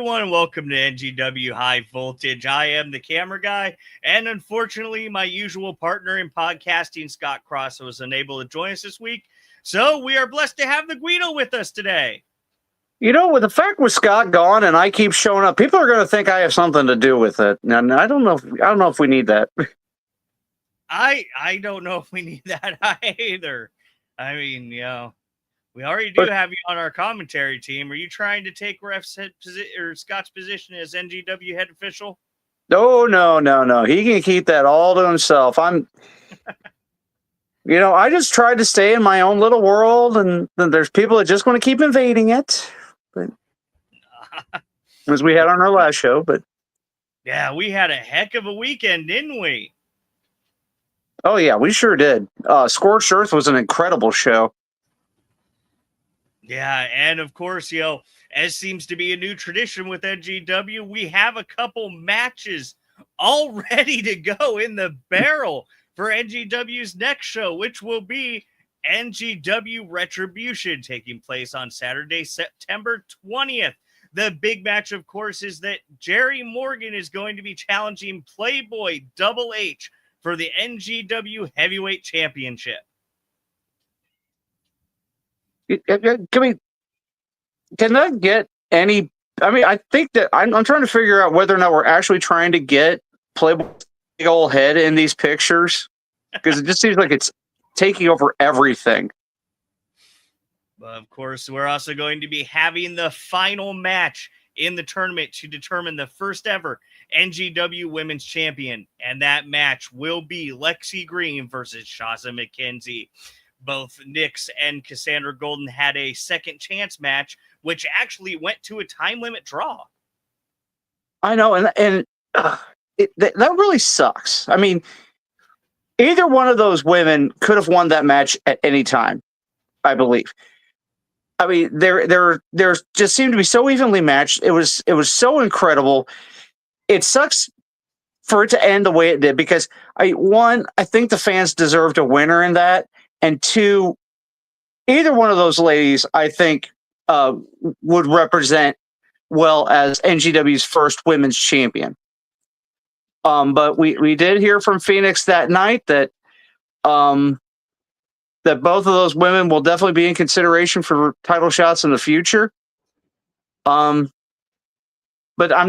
everyone, and welcome to NGW High Voltage. I am the camera guy, and unfortunately, my usual partner in podcasting, Scott Cross, was unable to join us this week. So we are blessed to have the Guido with us today. You know, with the fact with Scott gone and I keep showing up, people are going to think I have something to do with it. And I don't know if we need that. I don't know if we need that either. I mean, we already do have you on our commentary team. Are you trying to take Scott's position as NGW head official? No. He can keep that all to himself. I just tried to stay in my own little world, and there's people that just want to keep invading it. But as we had on our last show, but yeah, we had a heck of a weekend, didn't we? Oh yeah, we sure did. Scorched Earth was an incredible show. Yeah, and of course, as seems to be a new tradition with NGW, we have a couple matches all ready to go in the barrel for NGW's next show, which will be NGW Retribution, taking place on Saturday, September 20th. The big match, of course, is that Jerry Morgan is going to be challenging Playboy Double H for the NGW Heavyweight Championship. Can that get any? I mean, I think that I'm trying to figure out whether or not we're actually trying to get Playboy's big old head in these pictures, because it just seems like it's taking over everything. But of course, we're also going to be having the final match in the tournament to determine the first ever NGW Women's Champion, and that match will be Lexi Green versus Shaza McKenzie. Both Nyx and Cassandra Golden had a second chance match, which actually went to a time limit draw. I know, and that really sucks. I mean, either one of those women could have won that match at any time, I believe. I mean, there just seemed to be so evenly matched. It was so incredible. It sucks for it to end the way it did, because I think the fans deserved a winner in that. And two, either one of those ladies, I think, would represent well as NGW's first women's champion. But we did hear from Phoenix that night that both of those women will definitely be in consideration for title shots in the future. But I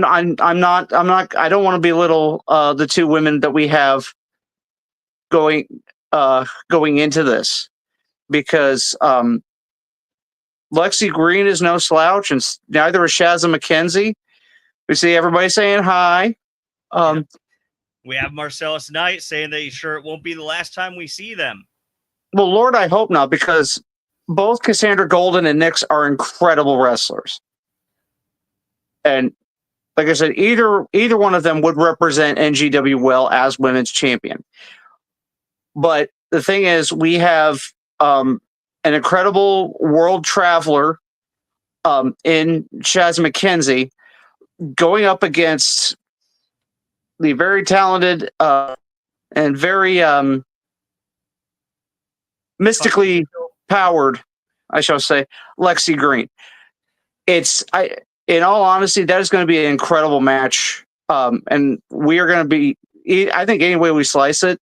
don't want to belittle the two women that we have going into this, because Lexi Green is no slouch, and neither is Shaza McKenzie. We see everybody saying hi. We have Marcellus Knight saying that he's sure it won't be the last time we see them. Well, Lord, I hope not, because both Cassandra Golden and Nyx are incredible wrestlers. And like I said, either one of them would represent NGW well as women's champion. But the thing is, we have an incredible world traveler in Shaz McKenzie going up against the very talented and very mystically powered, I shall say, Lexi Green. In all honesty, that is going to be an incredible match. And we are going to be, I think any way we slice it,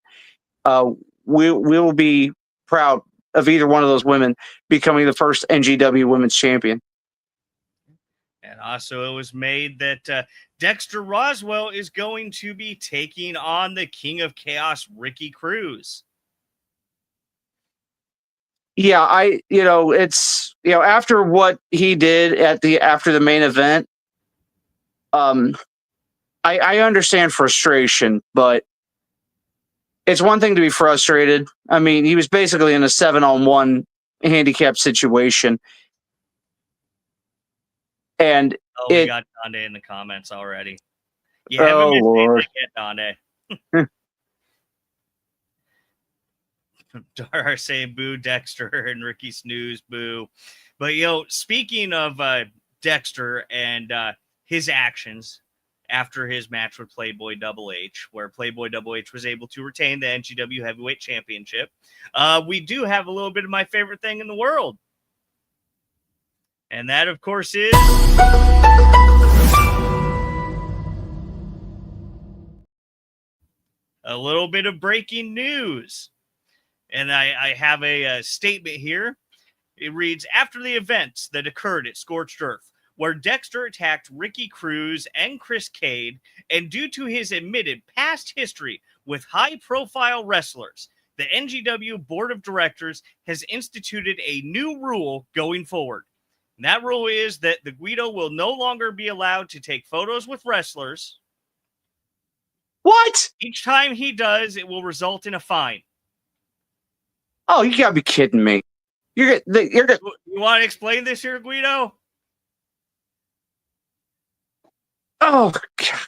we will be proud of either one of those women becoming the first NGW Women's Champion. And also, it was made that Dexter Roswell is going to be taking on the King of Chaos, Ricky Cruz. Yeah, it's after what he did after the main event, I understand frustration, but it's one thing to be frustrated. I mean, he was basically in a 7-on-1 handicap situation. And we got Donde in the comments already. You haven't missed anything yet, Donde. Dara saying boo Dexter and Ricky Snooze boo. But speaking of Dexter and his actions after his match with Playboy Double H, where Playboy Double H was able to retain the NGW Heavyweight Championship, we do have a little bit of my favorite thing in the world. And that, of course, is a little bit of breaking news. And I have a statement here. It reads, after the events that occurred at Scorched Earth, where Dexter attacked Ricky Cruz and Chris Cade, and due to his admitted past history with high-profile wrestlers, the NGW Board of Directors has instituted a new rule going forward. And that rule is that the Guido will no longer be allowed to take photos with wrestlers. What? Each time he does, it will result in a fine. Oh, you gotta be kidding me. You're You want to explain this here, Guido? Oh, God.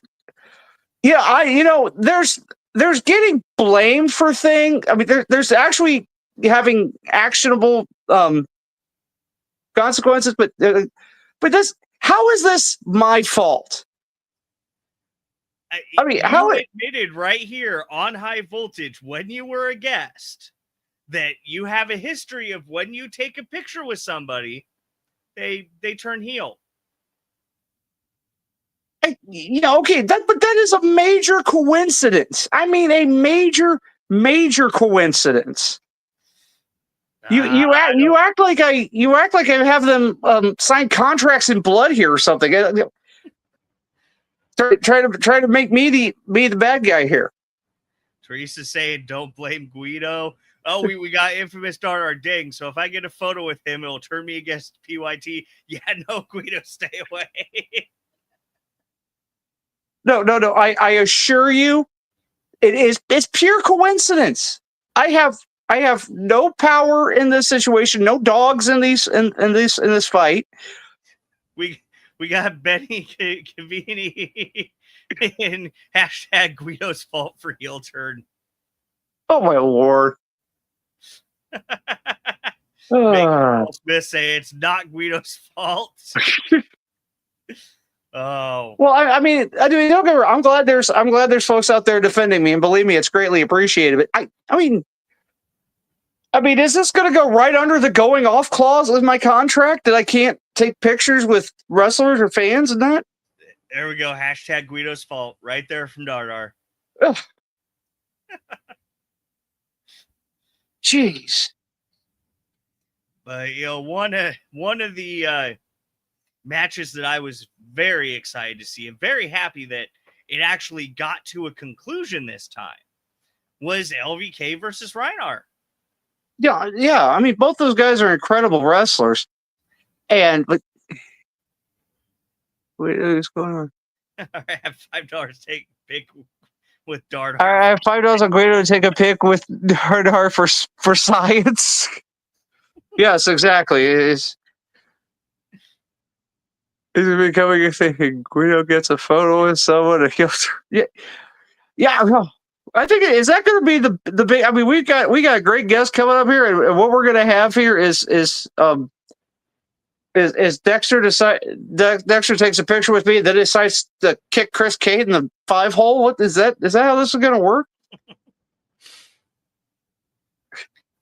Yeah, there's getting blamed for things. I mean, there's actually having actionable consequences, but this, how is this my fault? I mean, how admitted right here on High Voltage when you were a guest that you have a history of when you take a picture with somebody, they turn heel. Okay, but that is a major coincidence. I mean, a major coincidence. You act like I have them sign contracts in blood here or something. Try to make me the bad guy here. Teresa's saying, "Don't blame Guido." Oh, we got infamous Dar Ding. So if I get a photo with him, it'll turn me against PYT. Yeah, no, Guido, stay away. No. I assure you, it's pure coincidence. I have no power in this situation, no dogs in this fight. We got Benny Cavini in hashtag Guido's fault for heel turn. Oh my lord. Smith say it's not Guido's fault. Oh well, I mean, don't get me wrong, I'm glad there's folks out there defending me, and believe me, it's greatly appreciated. But I mean, is this going to go right under the going off clause of my contract that I can't take pictures with wrestlers or fans and that? There we go. Hashtag Guido's fault right there from Dardar. Jeez. But one of the matches that I was very excited to see and very happy that it actually got to a conclusion this time was LVK versus Reinhardt. Yeah. I mean, both those guys are incredible wrestlers. And wait, what's going on? I have $5 to take a pic with Dardar. I have $5 on Guido to take a pic with Dardar for science. Yes, exactly. Is it becoming a thing? Guido gets a photo with someone and he'll yeah. I think is that going to be the big. I mean, we got a great guest coming up here, and what we're going to have here is Dexter Dexter takes a picture with me, then decides to kick Chris Cade in the 5-hole. What is that? Is that how this is going to work?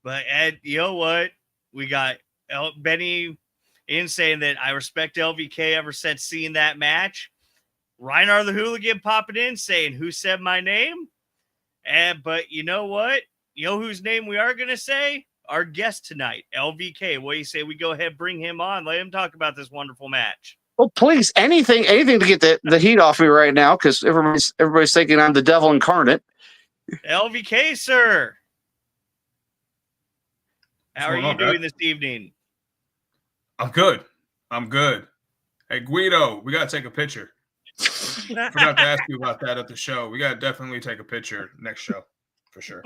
But Ed, you know what? We got Benny in saying that I respect LVK ever since seeing that match. Reinhardt the Hooligan popping in saying, "Who said my name?" But you know what? You know whose name we are going to say? Our guest tonight, LVK. What do you say we go ahead, bring him on, let him talk about this wonderful match? Well, please, anything to get the heat off me right now, because everybody's thinking I'm the devil incarnate. LVK, sir. How are you doing this evening? I'm good. Hey, Guido, we got to take a picture. Forgot to ask you about that at the show. We got to definitely take a picture next show for sure.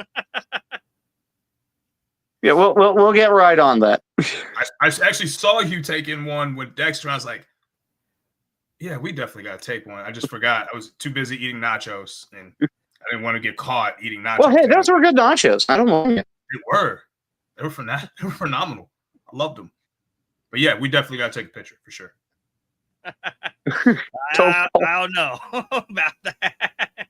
Yeah, we'll get right on that. I actually saw you taking one with Dexter. And I was like, yeah, we definitely got to take one. I just forgot. I was too busy eating nachos, and I didn't want to get caught eating nachos. Well, hey, those were good nachos. I don't know. They were phenomenal. I loved them. But yeah, we definitely got to take a picture for sure. I don't know about that.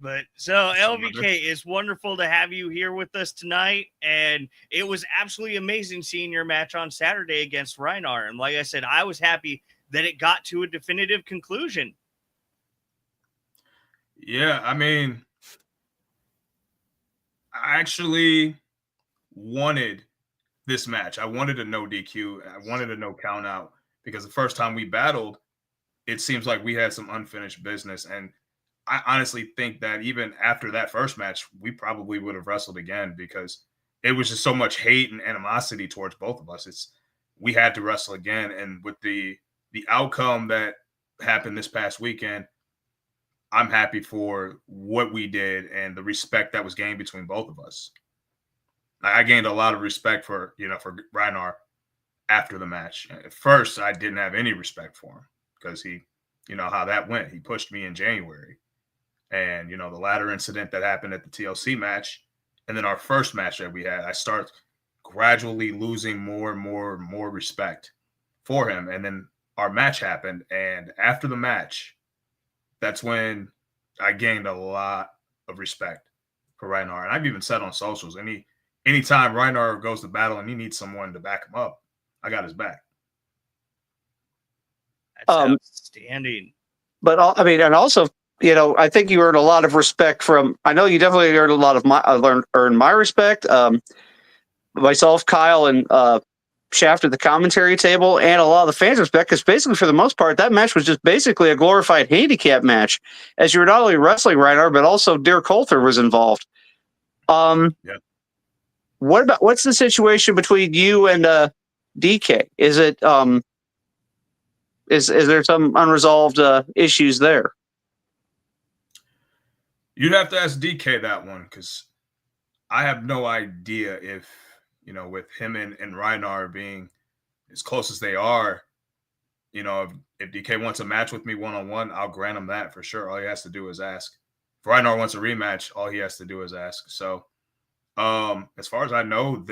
But so LVK, it's wonderful to have you here with us tonight. And it was absolutely amazing seeing your match on Saturday against Reinhardt. And like I said, I was happy that it got to a definitive conclusion. Yeah, I mean, I actually wanted this match. I wanted a no DQ. I wanted a no count out because the first time we battled, it seems like we had some unfinished business. And I honestly think that even after that first match, we probably would have wrestled again because it was just so much hate and animosity towards both of us. We had to wrestle again. And with the outcome that happened this past weekend, I'm happy for what we did and the respect that was gained between both of us. I gained a lot of respect for Reinar after the match. At first, I didn't have any respect for him because he, how that went. He pushed me in January. And, the ladder incident that happened at the TLC match, and then our first match that we had, I start gradually losing more and more respect for him. And then our match happened. And after the match, that's when I gained a lot of respect for Reinar. And I've even said on socials, anytime Reinar goes to battle and he needs someone to back him up, I got his back. That's outstanding. But and also, I think you earned a lot of respect from. I know you definitely earned a lot of earned my respect. Myself, Kyle, and Shaft at the commentary table, and a lot of the fans' respect, because basically, for the most part, that match was just basically a glorified handicap match, as you were not only wrestling Reinar, but also Dirk Coulter was involved. Yeah. What's the situation between you and DK? Is it is there some unresolved issues there? You'd have to ask DK that one, because I have no idea if, with him and Reinar being as close as they are, if DK wants a match with me one-on-one, I'll grant him that for sure. All he has to do is ask. If Reinar wants a rematch, all he has to do is ask. So as far as I know,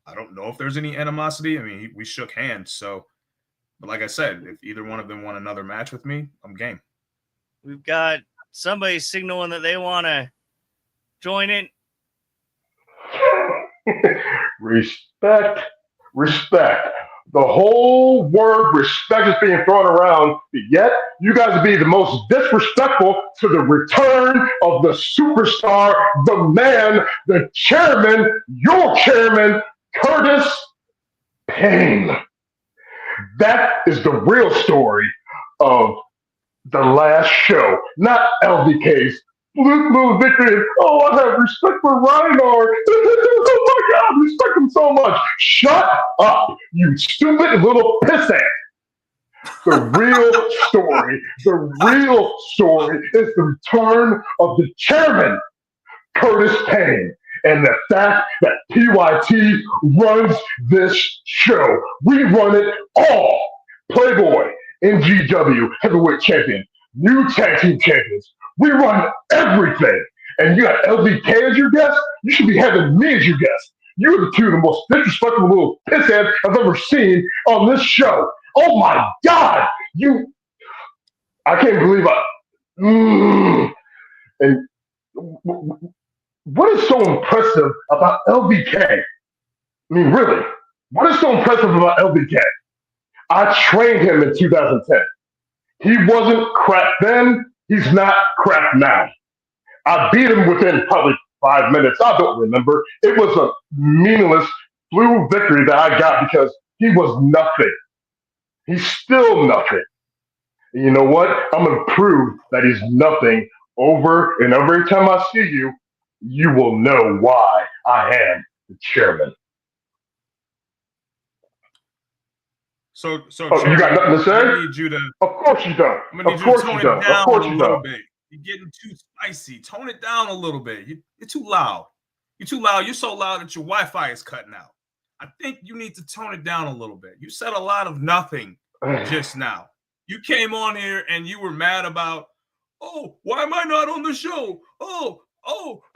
I don't know if there's any animosity. I mean, we shook hands. So, but like I said, if either one of them want another match with me, I'm game. We've got somebody signaling that they want to join in. Respect. The whole word respect is being thrown around, yet you guys would be the most disrespectful to the return of the superstar, the man, the chairman, your chairman, Curtis Payne. That is the real story of the last show, not LVK's blue victory. Oh, I have respect for Reinar. Oh my God, I respect him so much. Shut up, you stupid little pissant. The real story is the return of the chairman, Curtis Payne, and the fact that PYT runs this show. We run it all. Playboy, NGW Heavyweight Champion, new tag team champions. We run everything. And you got LVK as your guest? You should be having me as your guest. You are the two of the most disrespectful little pissheads I've ever seen on this show. Oh my God! I can't believe And what is so impressive about LVK? I mean, really, what is so impressive about LVK? I trained him in 2010. He wasn't crap then. He's not crap now. I beat him within probably 5 minutes. I don't remember. It was a meaningless flu victory that I got because he was nothing. He's still nothing. And you know what? I'm going to prove that he's nothing over and over. Every time I see you, you will know why I am the chairman. So Chairman, you got nothing to say? I need you to. Of course you don't. I'm gonna need you to tone it down a little bit. You're getting too spicy. Tone it down a little bit. You're too loud. You're too loud. You're so loud that your Wi-Fi is cutting out. I think you need to tone it down a little bit. You said a lot of nothing just now. You came on here and you were mad about, oh, why am I not on the show? Oh,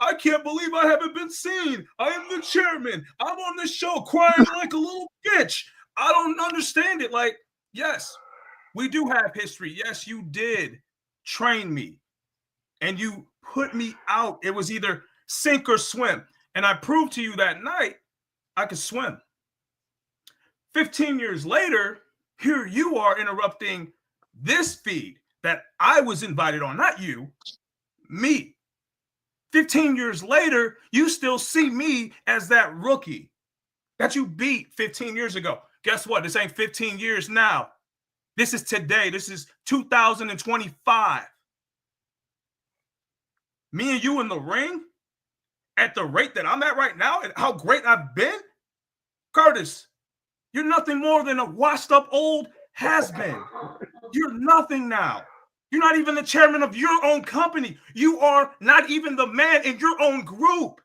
I can't believe I haven't been seen. I am the chairman. I'm on the show crying like a little bitch. I don't understand it. Like, yes, we do have history. Yes, you did train me and you put me out. It was either sink or swim. And I proved to you that night I could swim. 15 years later, here you are interrupting this feed that I was invited on, not you, me. 15 years later, you still see me as that rookie that you beat 15 years ago. Guess what? This ain't 15 years now. This is today. This is 2025. Me and you in the ring at the rate that I'm at right now and how great I've been, Curtis, you're nothing more than a washed up old has-been. You're nothing now. You're not even the chairman of your own company. You are not even the man in your own group.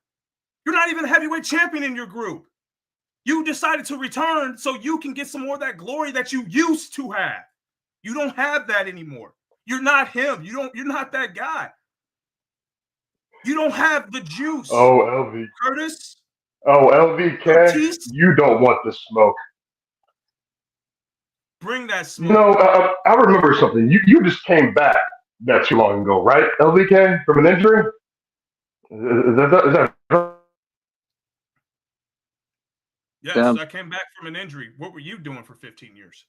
You're not even a heavyweight champion in your group. You decided to return so you can get some more of that glory that you used to have. You don't have that anymore. You're not him. You're not that guy. You don't have the juice. Oh, LV. Curtis. Oh, LVK, Ortiz, you don't want the smoke. bring that smoke. You know, I remember something. You just came back not too long ago, right, LVK, from an injury? Is that Yes, Yeah. I came back from an injury. What were you doing for 15 years?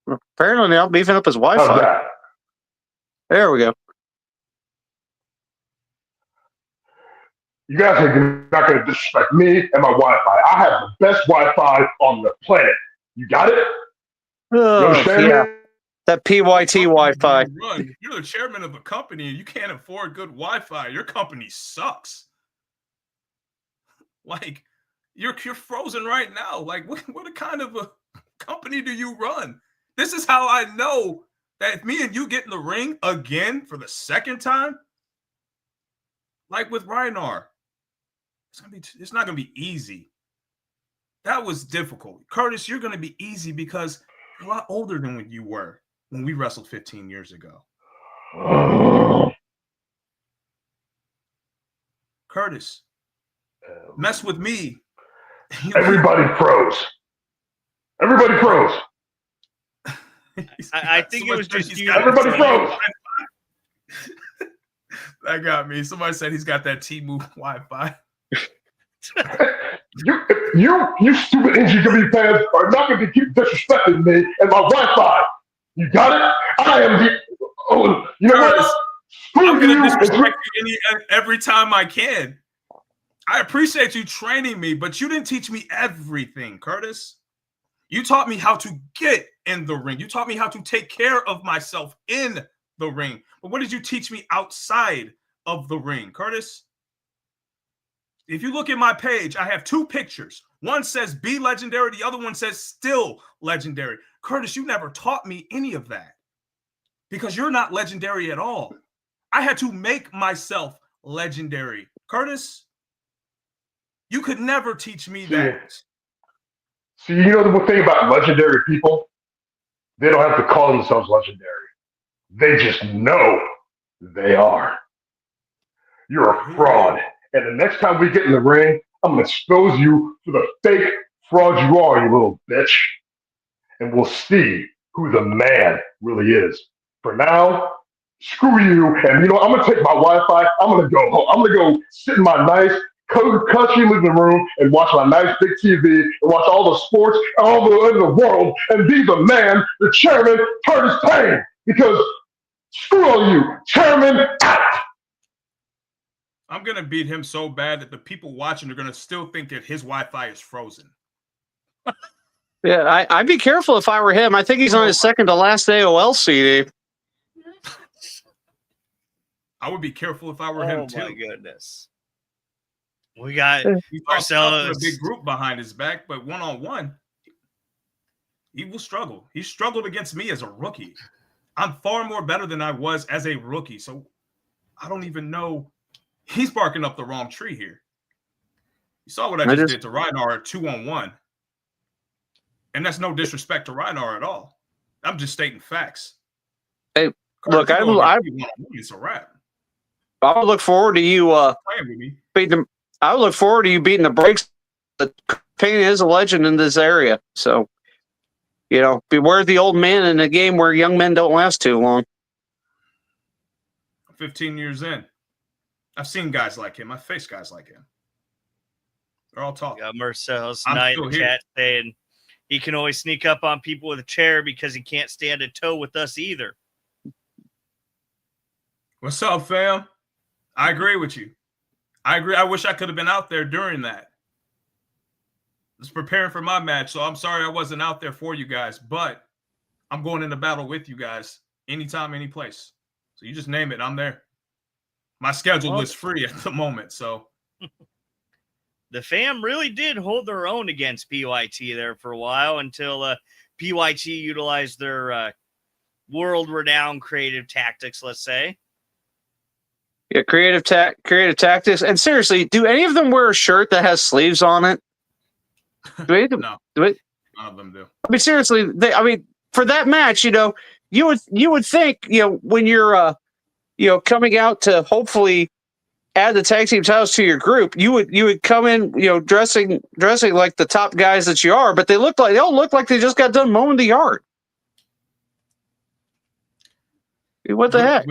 Apparently, I'm beefing up his how's Wi-Fi. that? There we go. You guys are not going to disrespect me and my Wi-Fi. I have the best Wi-Fi on the planet. You got it? You Oh, understand yeah. me? That PYT Wi-Fi. You're the chairman of a company and you can't afford good Wi-Fi. Your company sucks. Like, you're frozen right now. Like, what kind of a company do you run? This is how I know that if me and you get in the ring again for the second time, like with Reinar, it's not gonna be easy. That was difficult. Curtis, you're gonna be easy because you're a lot older than when you were when we wrestled 15 years ago. Curtis, mess with me. Everybody froze. Everybody froze. I think it was just you. Everybody froze. That got me. Somebody said he's got that T-Move Wi-Fi. You stupid NGW fans are not going to keep disrespecting me and my Wi-Fi. You got it? I am the. Oh, you know Curtis, what? Screw I'm gonna you. disrespect you every time I can. I appreciate you training me, but you didn't teach me everything, Curtis. You taught me how to get in the ring. You taught me how to take care of myself in the ring. But what did you teach me outside of the ring, Curtis? If you look at my page, I have two pictures. One says be legendary. The other one says still legendary. Curtis, you never taught me any of that because you're not legendary at all. I had to make myself legendary. Curtis, you could never teach me that. See, you know the thing about legendary people? They don't have to call themselves legendary. They just know they are. You're a fraud. And the next time we get in the ring, I'm going to expose you for the fake fraud you are, you little bitch. And we'll see who the man really is. For now, screw you. And you know, I'm going to take my Wi-Fi. I'm going to go home. I'm going to go sit in my nice country living room and watch my nice big TV and watch all the sports all over the world and be the man, the chairman, Curtis Payne. Because screw all you, chairman out. I'm going to beat him so bad that the people watching are going to still think that his Wi-Fi is frozen. Yeah, I'd be careful if I were him. I think he's on his second to last AOL CD. I would be careful if I were him too. Oh my goodness. We got He's Marcelo. a big group behind his back, but one-on-one, he will struggle. He struggled against me as a rookie. I'm far more better than I was as a rookie. So I don't even know. He's barking up the wrong tree here. You saw what I just did to Reinar 2-on-1. And that's no disrespect to Reinar at all. I'm just stating facts. Hey, Carter, look, it's a wrap. I would look forward to you beating them. I would look forward to you beating the brakes. The Payne is a legend in this area. So, you know, beware the old man in a game where young men don't last too long. 15 years in. I've seen guys like him. I've faced guys like him. They're all talking. Got Marcel's night in the chat saying he can always sneak up on people with a chair because he can't stand a toe with us either. What's up, fam? I agree with you. I agree. I wish I could have been out there during that. I was preparing for my match, so I'm sorry I wasn't out there for you guys, but I'm going into battle with you guys anytime, any place. So you just name it, I'm there. My schedule is free at the moment, so. The fam really did hold their own against PYT there for a while until PYT utilized their world-renowned creative tactics, let's say. Yeah, creative tactics. And seriously, do any of them wear a shirt that has sleeves on it? No, none of them do. I mean, seriously, for that match, you would think, when you're, coming out to hopefully add the tag team titles to your group, you would come in, dressing like the top guys that you are, but they all look like they just got done mowing the yard. What the heck?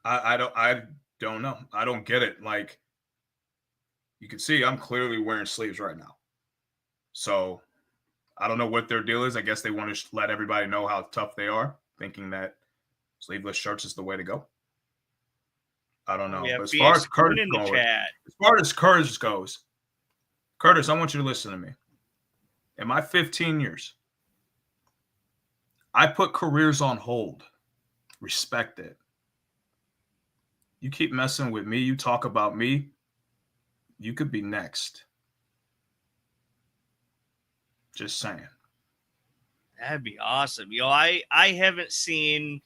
I don't know. I don't get it. Like, you can see I'm clearly wearing sleeves right now. So I don't know what their deal is. I guess they want to let everybody know how tough they are, thinking that sleeveless shirts is the way to go. I don't know. But as far as Curtis goes, Curtis, I want you to listen to me. In my 15 years, I put careers on hold. Respect it. You keep messing with me, you talk about me, you could be next. Just saying. That'd be awesome. I haven't seen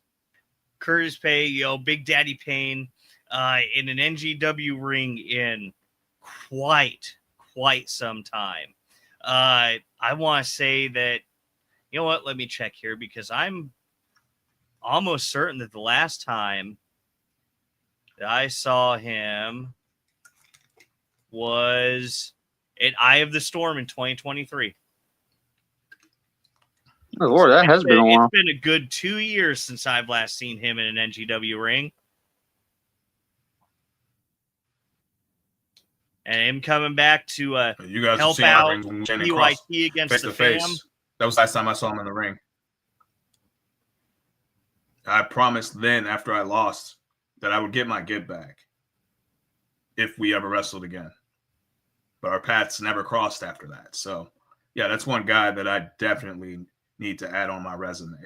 Curtis Pay, Big Daddy Payne, in an NGW ring in quite some time. I want to say that, you know what? Let me check here because I'm almost certain that the last time that I saw him was at Eye of the Storm in 2023. Oh, Lord, that has been a while. It's been a good 2 years since I've last seen him in an NGW ring. And him coming back to you guys help out PYT against the fam. That was the last time I saw him in the ring. I promised then, after I lost, that I would get my get back if we ever wrestled again. But our paths never crossed after that. So, yeah, that's one guy that I definitely need to add on my resume.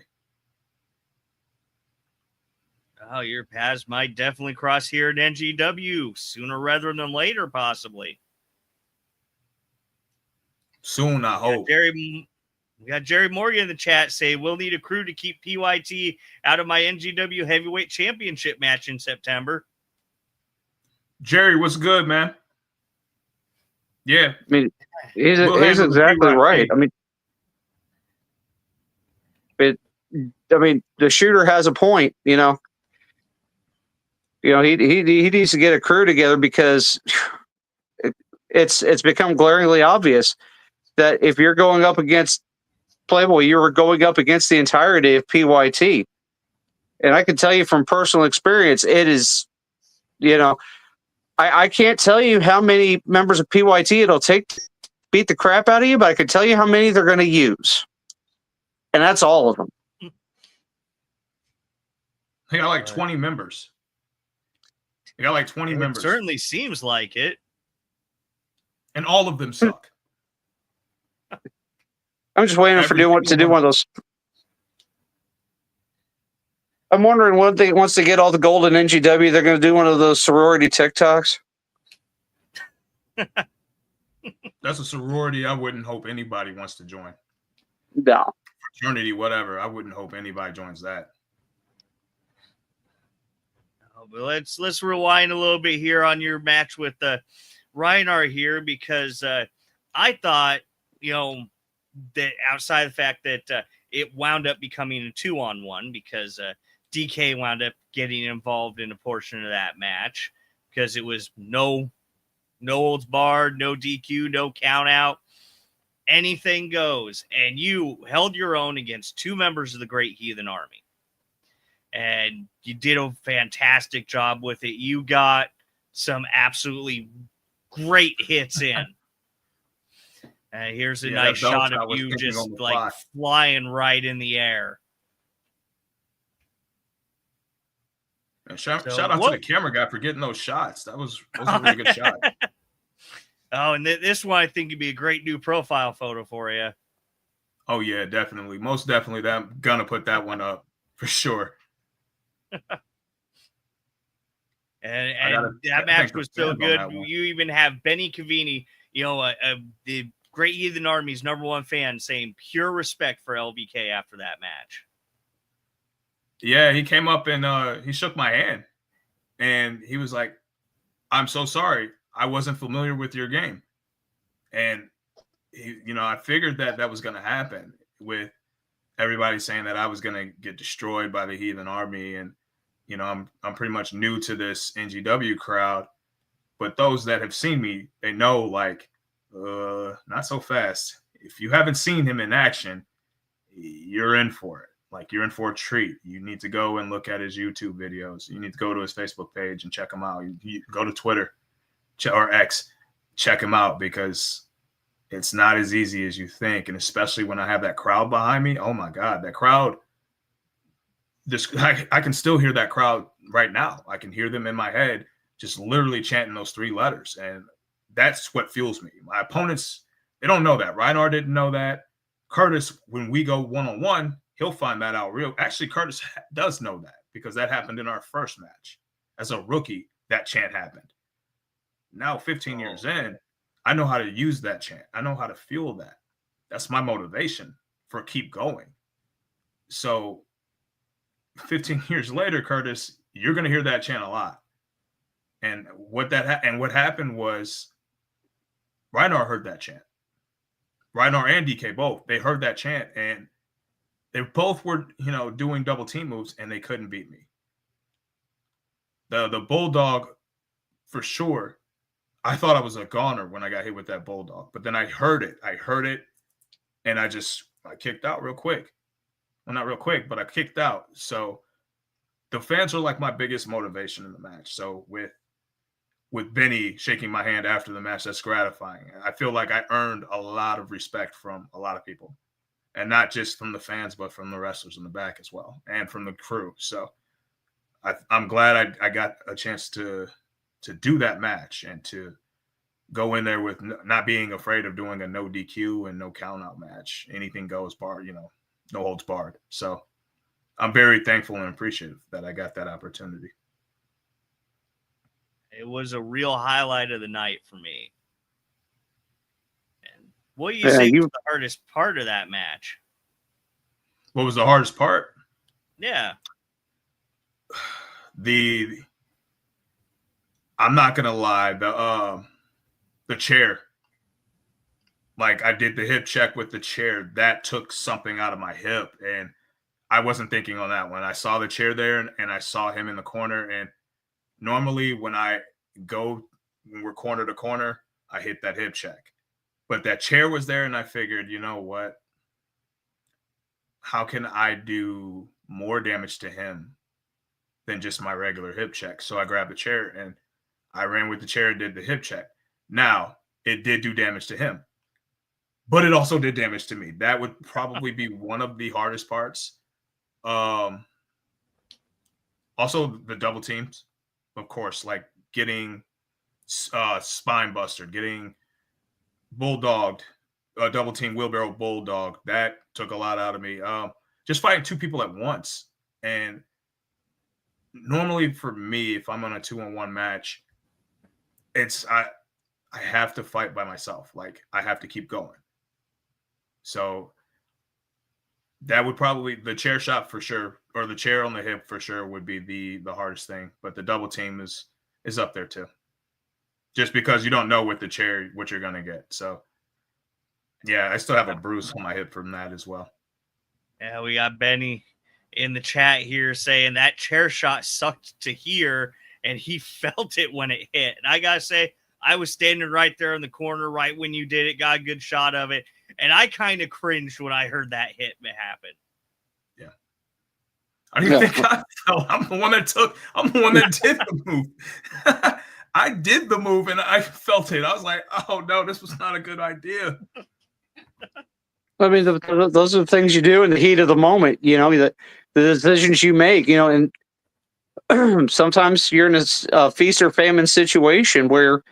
Oh, your paths might definitely cross here at NGW sooner rather than later, possibly. Soon, I hope. We got Jerry Morgan in the chat say, we'll need a crew to keep PYT out of my NGW Heavyweight Championship match in September. Jerry, what's good, man? Yeah. I mean, he's exactly right. I mean, the shooter has a point, he needs to get a crew together because it's become glaringly obvious that if you're going up against Playboy, you were going up against the entirety of PYT. And I can tell you from personal experience, it is, I can't tell you how many members of PYT it'll take to beat the crap out of you, but I can tell you how many they're going to use. And that's all of them. They got like 20 members. Members. It certainly seems like it. And all of them suck. I'm just waiting to do one of those. I'm wondering what they once they get all the gold in NGW, they're going to do one of those sorority TikToks. That's a sorority I wouldn't hope anybody wants to join. No. Fraternity, whatever. I wouldn't hope anybody joins that. But let's rewind a little bit here on your match with Reinhardt here, because I thought, that outside the fact that it wound up becoming a 2-on-1 because DK wound up getting involved in a portion of that match because it was no holds barred, no DQ, no count out. Anything goes. And you held your own against two members of the Great Heathen Army. And you did a fantastic job with it. You got some absolutely great hits in. Here's a nice shot of you just like flying right in the air. And shout So, out to the camera guy for getting those shots. That was a really good shot. Oh, and this one I think would be a great new profile photo for you. Oh yeah, definitely, most definitely. I'm gonna put that one up for sure. And that match was so good. You even have Benny Cavini, the Great Heathen Army's #1 fan, saying pure respect for LVK after that match. Yeah, he came up and he shook my hand, and he was like, "I'm so sorry, I wasn't familiar with your game," and I figured that was going to happen with everybody saying that I was going to get destroyed by the Heathen Army, and I'm pretty much new to this NGW crowd, but those that have seen me, they know like, not so fast. If you haven't seen him in action, you're in for it. Like, you're in for a treat. You need to go and look at his YouTube videos. You need to go to his Facebook page and check him out. You go to Twitter or X, check him out, because it's not as easy as you think. And especially when I have that crowd behind me. Oh my God, that crowd. I can still hear that crowd right now. I can hear them in my head, just literally chanting those 3 letters. And that's what fuels me. My opponents, they don't know that. Reinar didn't know that. Curtis, when we go one-on-one, he'll find that out real. Actually, Curtis does know that, because that happened in our first match. As a rookie, that chant happened. Now, 15 years in, I know how to use that chant. I know how to fuel that. That's my motivation for keep going. So 15 years later, Curtis, you're going to hear that chant a lot. And what happened was Reinar heard that chant. Reinar and DK both. They heard that chant, and they both were, doing double team moves, and they couldn't beat me. The Bulldog, for sure, I thought I was a goner when I got hit with that Bulldog. But then I heard it, and I kicked out real quick. Well, not real quick, but I kicked out. So the fans are like my biggest motivation in the match. So with Benny shaking my hand after the match, that's gratifying. I feel like I earned a lot of respect from a lot of people, and not just from the fans, but from the wrestlers in the back as well, and from the crew. So I'm glad I got a chance to do that match and to go in there with not being afraid of doing a no DQ and no count out match. Anything goes, no holds barred. So I'm very thankful and appreciative that I got that opportunity. It was a real highlight of the night for me. And what do you think was the hardest part of that match? What was the hardest part? Yeah. I'm not gonna lie, the chair. Like, I did the hip check with the chair. That took something out of my hip, and I wasn't thinking on that one. I saw the chair there, and I saw him in the corner. And normally when we're corner to corner, I hit that hip check. But that chair was there, and I figured, you know what? How can I do more damage to him than just my regular hip check? So I grabbed the chair, and I ran with the chair and did the hip check. Now, it did do damage to him, but it also did damage to me. That would probably be one of the hardest parts. Also, the double teams, of course, like getting spine buster, getting bulldogged, double team wheelbarrow bulldog. That took a lot out of me. Just fighting 2 people at once. And normally for me, if I'm on a 2-on-1 match, I have to fight by myself. Like, I have to keep going. So that would probably, the chair shot for sure, or the chair on the hip for sure, would be the hardest thing. But the double team is up there too. Just because you don't know with the chair what you're gonna get. So yeah, I still have a bruise on my hip from that as well. Yeah, we got Benny in the chat here saying that chair shot sucked to hear, and he felt it when it hit. And I gotta say, I was standing right there in the corner right when you did it, got a good shot of it, and I kind of cringed when I heard that hit happen. Yeah. I didn't think I felt. I'm the one that did the move. I did the move, and I felt it. I was like, oh no, this was not a good idea. I mean, those are the things you do in the heat of the moment, the decisions you make, and sometimes you're in a feast or famine situation where,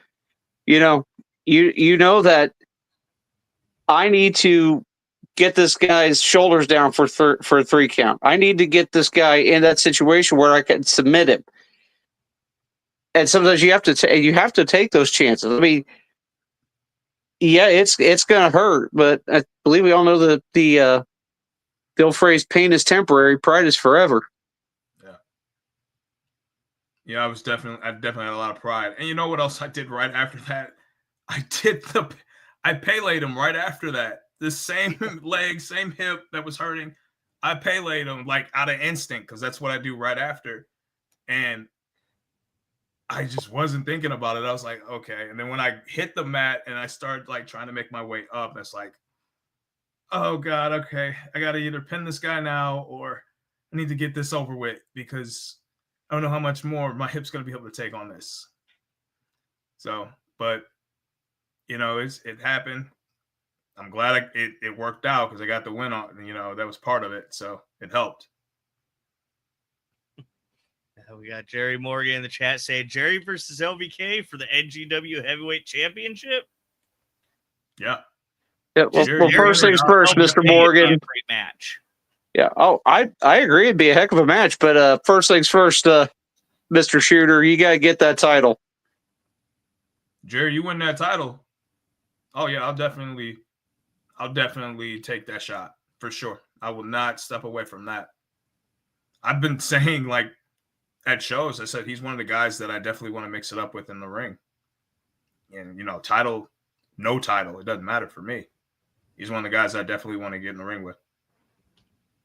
you know that I need to get this guy's shoulders down for a 3 count. I need to get this guy in that situation where I can submit him. And sometimes you have to take those chances. I mean, yeah, it's going to hurt, but I believe we all know that the old phrase "pain is temporary, pride is forever." Yeah, I definitely had a lot of pride. And you know what else I did right after that? I Pele'd him right after that. The same leg, same hip that was hurting. I Pele'd him like out of instinct because that's what I do right after. And I just wasn't thinking about it. I was like, okay. And then when I hit the mat and I started like trying to make my way up, it's like, oh God, okay. I got to either pin this guy now or I need to get this over with because I don't know how much more my hip's going to be able to take on this. So, but it happened. I'm glad it worked out because I got the win on, that was part of it. So it helped. We got Jerry Morgan in the chat saying Jerry versus LVK for the NGW Heavyweight Championship. Yeah. Yeah. Well, first things first, Mr. Morgan. Great match. Yeah. Oh, I agree. It'd be a heck of a match. But first things first, Mr. Shooter, you got to get that title. Jerry, you win that title. Oh yeah, I'll definitely take that shot for sure. I will not step away from that. I've been saying like at shows, I said he's one of the guys that I definitely want to mix it up with in the ring. And title, no title, it doesn't matter for me. He's one of the guys I definitely want to get in the ring with.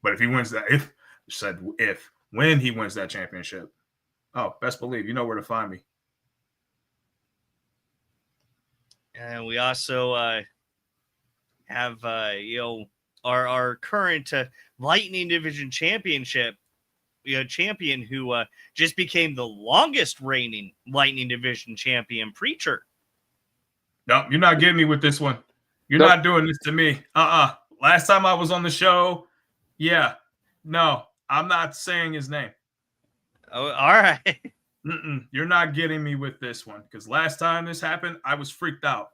But if he wins that, when he wins that championship, oh, best believe you know where to find me. And we also have our current Lightning Division Championship champion who just became the longest reigning Lightning Division champion, Preacher. No, you're not getting me with this one. You're not doing this to me. Last time I was on the show, yeah. No, I'm not saying his name. Oh, all right. You're not getting me with this one because last time this happened, I was freaked out.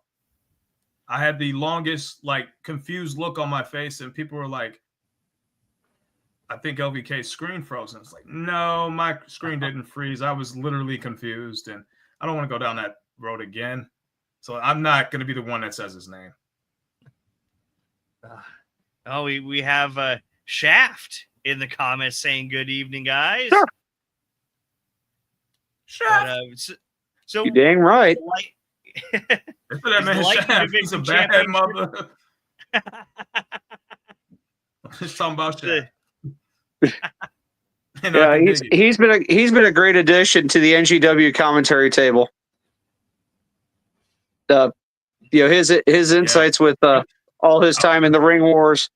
I had the longest, like, confused look on my face, and people were like, I think LVK's screen froze. And it's like, no, my screen didn't freeze. I was literally confused, and I don't want to go down that road again. So I'm not going to be the one that says his name. We have Shaft in the comments saying good evening, guys. Sure. Shaft. So you're dang right. That man Shaft. He's a bad mother. Just talking about Shaft. Yeah, he's been a great addition to the NGW commentary table. His insights with all his time in the Ring Wars,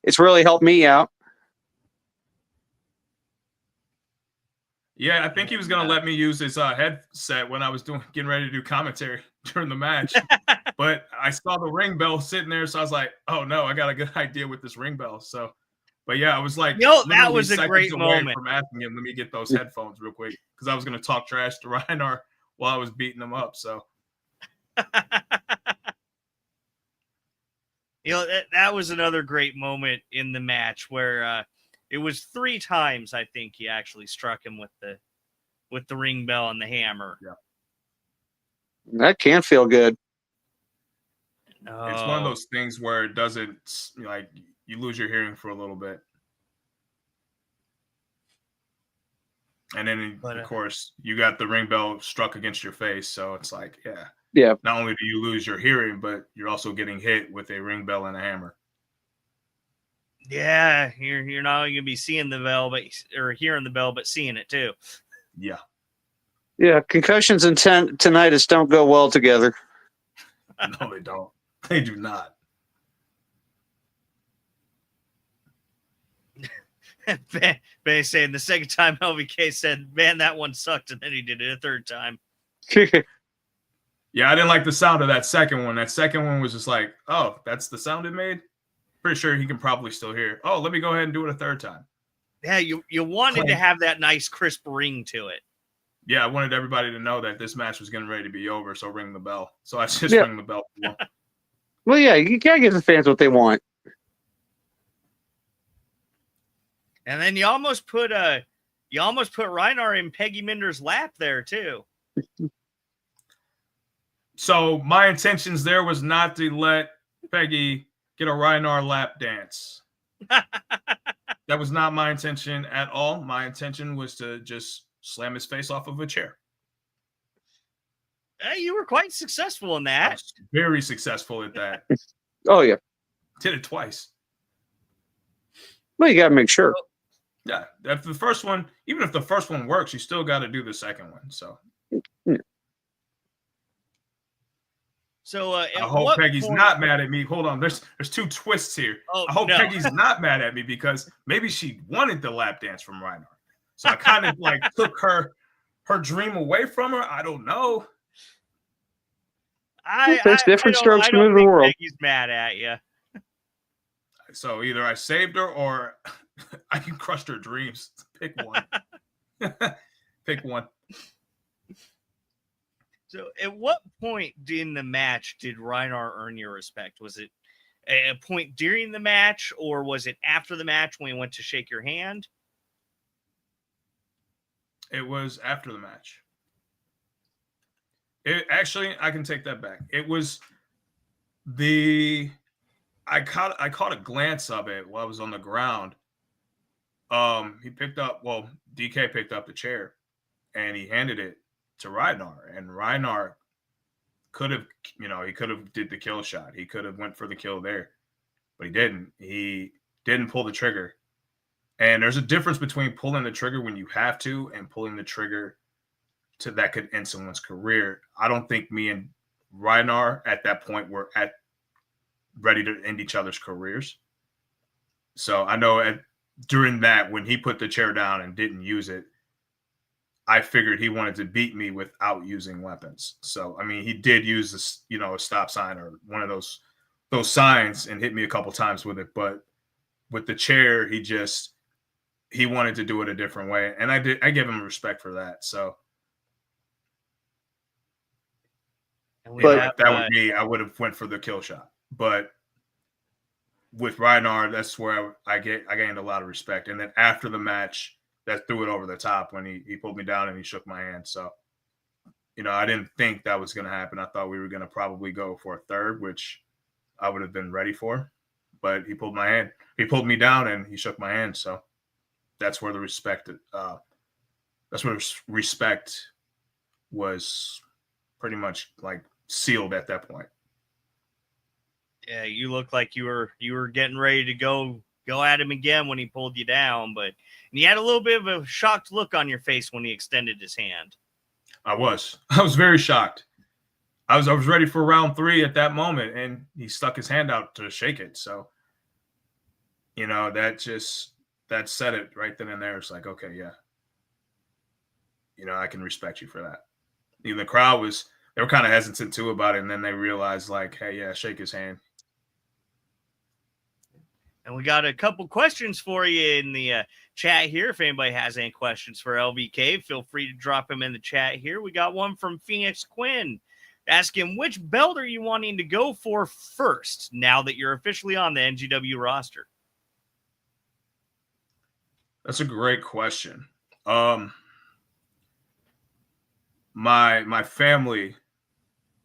it's really helped me out. Yeah, I think he was going to let me use his headset when I was getting ready to do commentary during the match. But I saw the ring bell sitting there, so I was like, oh no, I got a good idea with this ring bell. So, but yeah, I was like, that was a great moment. From asking him, let me get those headphones real quick because I was going to talk trash to Reinar while I was beating him up. So, that was another great moment in the match where it was 3 times I think he actually struck him with the ring bell and the hammer. Yeah, that can't feel good. No. It's one of those things where it doesn't, like, you lose your hearing for a little bit. And then, of course, you got the ring bell struck against your face. So it's like, yeah. Not only do you lose your hearing, but you're also getting hit with a ring bell and a hammer. Yeah, you're not only going to be seeing the bell, or hearing the bell, but seeing it too. Yeah. Yeah, concussions and tinnitus don't go well together. No, they don't. They do not. Ben saying the second time LVK said, man, that one sucked, and then he did it a third time. Yeah, I didn't like the sound of that second one. That second one was just like, oh, that's the sound it made? Pretty sure he can probably still hear. Oh, let me go ahead and do it a third time. Yeah, you wanted to have that nice crisp ring to it. Yeah, I wanted everybody to know that this match was getting ready to be over, so ring the bell. So I just Yeah. ring the bell. Well, yeah, you gotta give the fans what they want. And then you almost put Reinar in Peggy Minder's lap there too. So my intentions there was not to let Peggy get a Reinar lap dance. That was not my intention at all. My intention was to just slam his face off of a chair. You were quite successful in that. I was very successful at that. Oh yeah. Did it twice. Well, you gotta make sure. Yeah, if the first one, even if the first one works, you still got to do the second one. So, I hope Peggy's not mad at me. Hold on, there's two twists here. Oh, I hope no. Peggy's not mad at me because maybe she wanted the lap dance from Reinar. So I kind of like took her dream away from her. I don't know. There's different strokes to move the think world. Peggy's mad at you. So either I saved her or I crushed her dreams. Pick one. Pick one. So at what point in the match did Reinar earn your respect? Was it a point during the match or was it after the match when he went to shake your hand? It was after the match. Actually, I can take that back. It was I caught a glance of it while I was on the ground. DK picked up the chair and he handed it to Reinar, and Reinar could have, he could have did the kill shot. He could have went for the kill there, but he didn't. He didn't pull the trigger. And there's a difference between pulling the trigger when you have to and pulling the trigger that could end someone's career. I don't think me and Reinar at that point were ready to end each other's careers. So I know during that, when he put the chair down and didn't use it, I figured he wanted to beat me without using weapons. So, I mean, he did use a stop sign or one of those signs and hit me a couple times with it. But with the chair, he wanted to do it a different way. And I give him respect for that. So, if that would be, I would have went for the kill shot. But with Reinar, that's where I gained a lot of respect. And then after the match, that threw it over the top when he pulled me down and he shook my hand. So, I didn't think that was going to happen. I thought we were going to probably go for a third, which I would have been ready for. But he pulled my hand. He pulled me down and he shook my hand. So that's where the respect. That's where respect was pretty much like sealed at that point. Yeah, you look like you were getting ready to go at him again when he pulled you down, but you had a little bit of a shocked look on your face when he extended his hand. I was very shocked. I was ready for round 3 at that moment, and he stuck his hand out to shake it. So, that said it right then and there. It's like, okay, yeah, I can respect you for that. Even the crowd they were kind of hesitant too about it, and then they realized, like, hey, yeah, shake his hand. And we got a couple questions for you in the chat here. If anybody has any questions for LVK, feel free to drop them in the chat here. We got one from Phoenix Quinn asking, which belt are you wanting to go for first now that you're officially on the NGW roster? That's a great question. My family,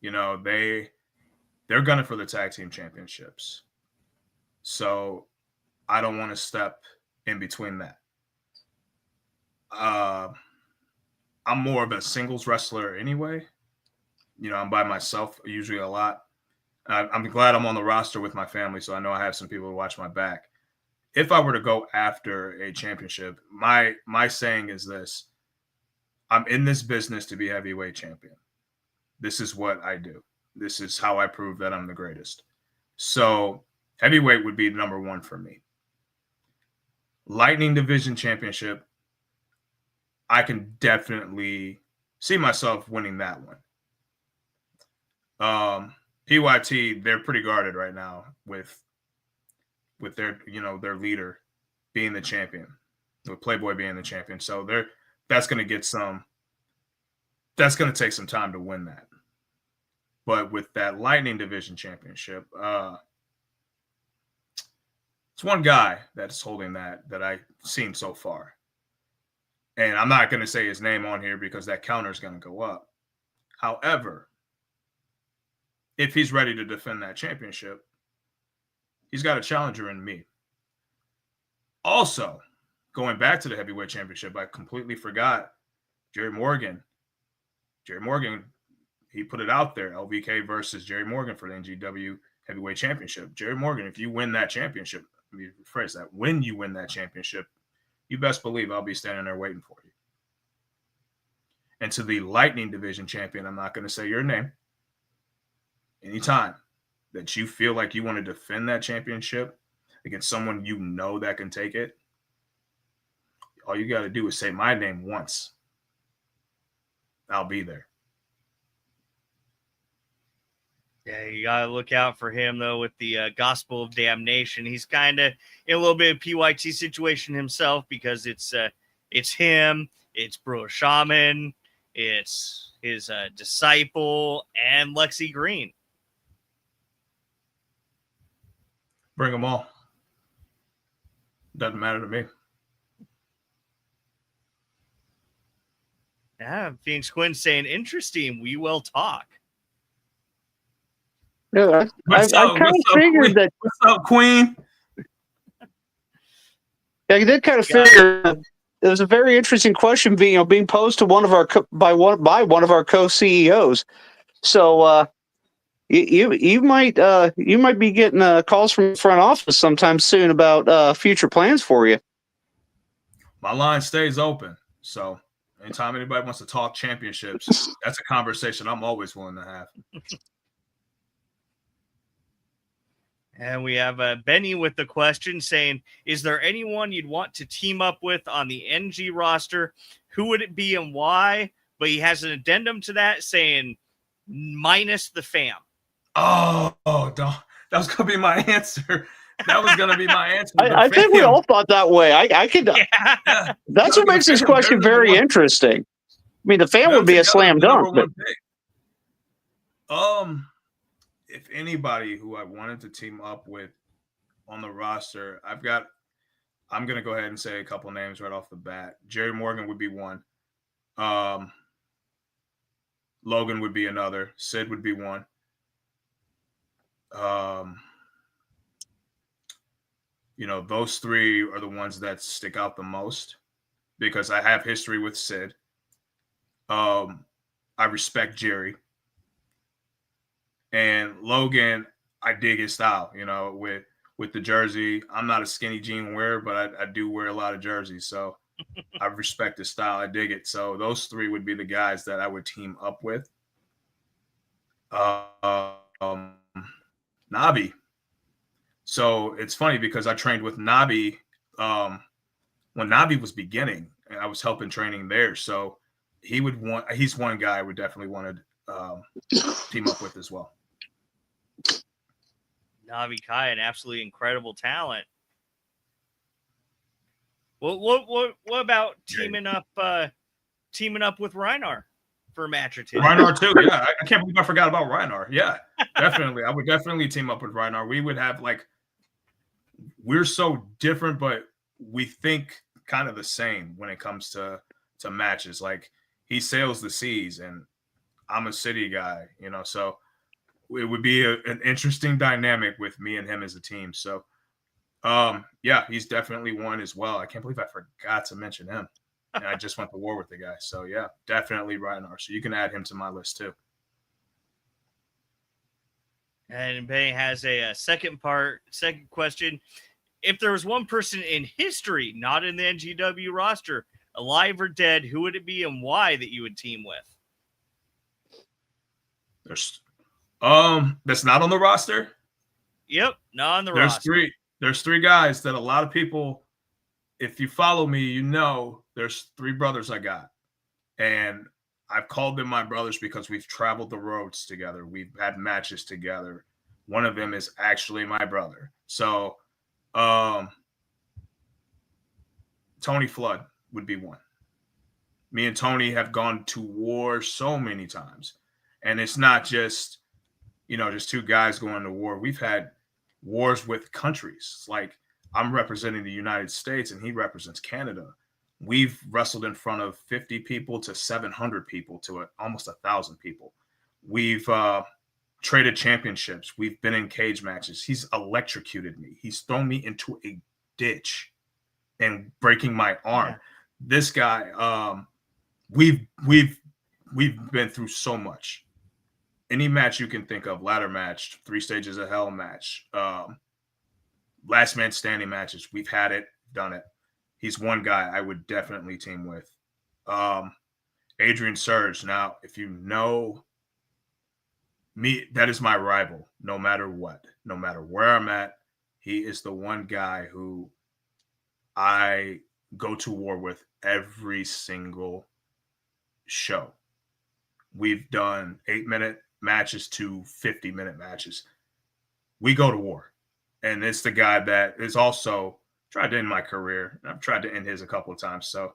they're gunning for the tag team championships. So I don't want to step in between that. I'm more of a singles wrestler anyway. I'm by myself usually a lot. I'm glad I'm on the roster with my family, so I know I have some people to watch my back. If I were to go after a championship, my saying is this: I'm in this business to be heavyweight champion. This is what I do. This is how I prove that I'm the greatest. So heavyweight would be number 1 for me. Lightning Division Championship, I can definitely see myself winning that one. PYT, they're pretty guarded right now with their their leader being the champion. with Playboy being the champion. So that's going to take some time to win that. But with that Lightning Division Championship, it's one guy that's holding that I've seen so far. And I'm not going to say his name on here because that counter is going to go up. However, if he's ready to defend that championship, he's got a challenger in me. Also, going back to the heavyweight championship, I completely forgot Jerry Morgan. Jerry Morgan, he put it out there, LVK versus Jerry Morgan for the NGW heavyweight championship. Jerry Morgan, if you win that championship, let me rephrase that, when you win that championship, you best believe I'll be standing there waiting for you. And to the Lightning Division champion, I'm not going to say your name. Anytime that you feel like you want to defend that championship against someone you know that can take it, all you got to do is say my name once. I'll be there. Yeah, you got to look out for him, though, with the Gospel of Damnation. He's kind of in a little bit of PYT situation himself because it's him, it's Bro Shaman, it's his disciple, and Lexi Green. Bring them all. Doesn't matter to me. Yeah, Phoenix Quinn saying, interesting, we will talk. Yeah, I kind of figured that. What's up, Queen? I did kind of figure it was a very interesting question being posed to one of our by one of our co-CEOs. So you might be getting calls from the front office sometime soon about future plans for you. My line stays open, so anytime anybody wants to talk championships, that's a conversation I'm always willing to have. And we have Benny with the question saying, is there anyone you'd want to team up with on the NG roster? Who would it be and why? But he has an addendum to that saying minus the fam. Oh, that was going to be my answer. That was going to be my answer. I think we all thought that way. I could. Yeah. That's what makes this question very interesting. I mean, the fam would be a slam dunk. But... if anybody who I wanted to team up with on the roster, I'm going to go ahead and say a couple names right off the bat. Jerry Morgan would be one. Logan would be another. Sid would be one. Those three are the ones that stick out the most because I have history with Sid. I respect Jerry. And Logan, I dig his style, with the jersey. I'm not a skinny jean wearer, but I do wear a lot of jerseys. So I respect his style. I dig it. So those three would be the guys that I would team up with. Nabi. So it's funny because I trained with Nabi when Nabi was beginning, and I was helping training there. So he's one guy I would definitely want to team up with as well. Navi Kai, an absolutely incredible talent. What about teaming up with Reinar for a match or two? Reinar too, yeah. I can't believe I forgot about Reinar. Yeah, definitely. I would definitely team up with Reinar. We would have we're so different, but we think kind of the same when it comes to matches. Like he sails the seas and I'm a city guy, so it would be an interesting dynamic with me and him as a team. So, yeah, he's definitely one as well. I can't believe I forgot to mention him. And I just went to war with the guy. So, yeah, definitely Reinar. So you can add him to my list too. And Benny has a second question. If there was one person in history, not in the NGW roster, alive or dead, who would it be and why that you would team with? That's not on the roster. Yep, not on the roster. There's three guys that a lot of people, if you follow me, there's three brothers I got. And I've called them my brothers because we've traveled the roads together. We've had matches together. One of them is actually my brother. So to Tony Flood would be one. Me and Tony have gone to war so many times. And it's not just, just two guys going to war. We've had wars with countries. Like I'm representing the United States and he represents Canada. We've wrestled in front of 50 people to 700 people to almost 1,000 people. We've traded championships. We've been in cage matches. He's electrocuted me. He's thrown me into a ditch and breaking my arm. Yeah. This guy, we've been through so much. Any match you can think of, ladder match, 3 stages of hell match, last man standing matches. We've had it, done it. He's one guy I would definitely team with. Adrian Surge. Now, if you know me, that is my rival, no matter what, no matter where I'm at. He is the one guy who I go to war with every single show. We've done 8-minute matches to 50-minute matches. We go to war. And it's the guy that is also tried to end my career. I've tried to end his a couple of times. So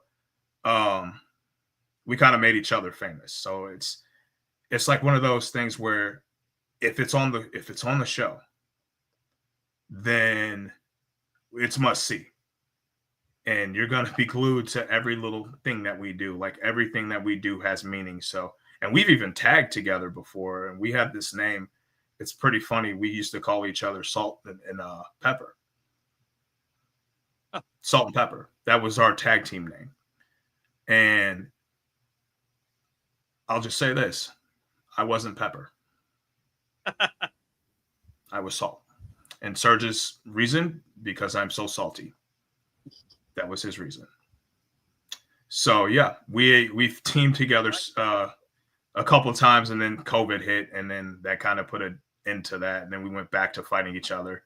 we kind of made each other famous. So it's like one of those things where if it's on the show, then it's must see. And you're going to be glued to every little thing that we do. Like everything that we do has meaning. So, and we've even tagged together before, and we have this name. It's pretty funny. We used to call each other Salt and Pepper. Oh. Salt and Pepper. That was our tag team name. And I'll just say this. I wasn't Pepper. I was Salt. And Serge's reason, because I'm so salty. That was his reason. So yeah, we've teamed together a couple of times, and then COVID hit, and then that kind of put an end to that. And then we went back to fighting each other.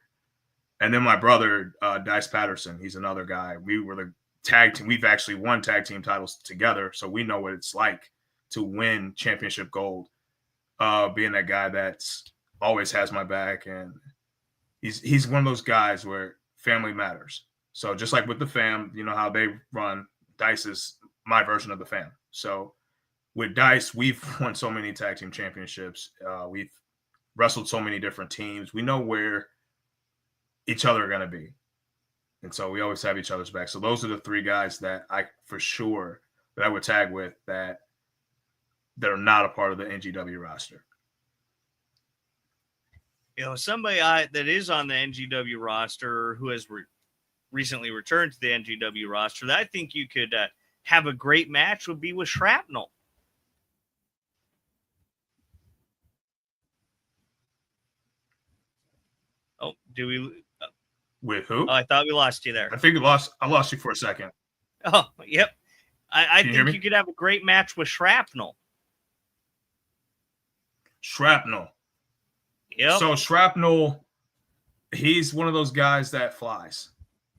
And then my brother, Dice Patterson, he's another guy. We were the tag team. We've actually won tag team titles together, so we know what it's like to win championship gold. Being that guy that's always has my back, and he's one of those guys where family matters. So just like with the fam, you know how they run, Dice is my version of the fam. So with Dice, we've won so many tag team championships. We've wrestled so many different teams. We know where each other are going to be. And so we always have each other's back. So those are the 3 guys that I would tag with that are not a part of the NGW roster. Somebody that is on the NGW roster who has recently returned to the NGW roster that I think you could have a great match would be with Shrapnel. Oh, do we? With who? Oh, I thought we lost you there. I think I lost you for a second. Oh, yep. I think you could have a great match with Shrapnel. Shrapnel. Yep. So Shrapnel, he's one of those guys that flies.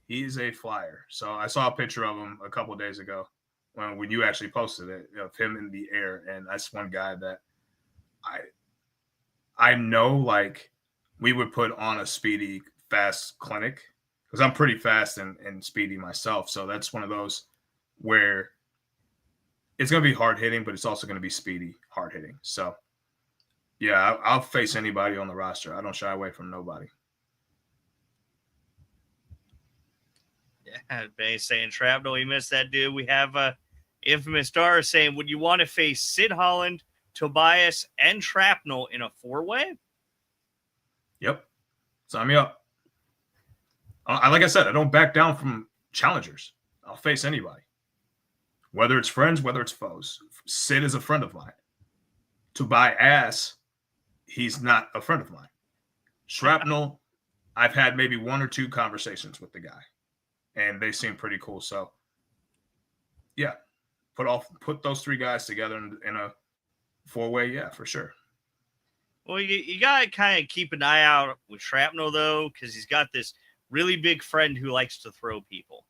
He's a flyer. So I saw a picture of him a couple of days ago when you actually posted it, of him in the air. And that's one guy that I know, like, we would put on a speedy, fast clinic because I'm pretty fast and speedy myself. So that's one of those where it's going to be hard hitting, but it's also going to be speedy, hard hitting. So yeah, I'll face anybody on the roster. I don't shy away from nobody. Yeah, Bay saying Shrapnel, we missed that dude. We have Infamous Star saying, would you want to face Sid Holland, Tobias, and Shrapnel in a 4-way? Yep. Sign me up. Like I said, I don't back down from challengers. I'll face anybody. Whether it's friends, whether it's foes. Sid is a friend of mine. Tobias, he's not a friend of mine. Shrapnel, I've had maybe 1 or 2 conversations with the guy, and they seem pretty cool. So, yeah, put those 3 guys together in a 4-way, yeah, for sure. Well, you got to kind of keep an eye out with Shrapnel, though, because he's got this really big friend who likes to throw people.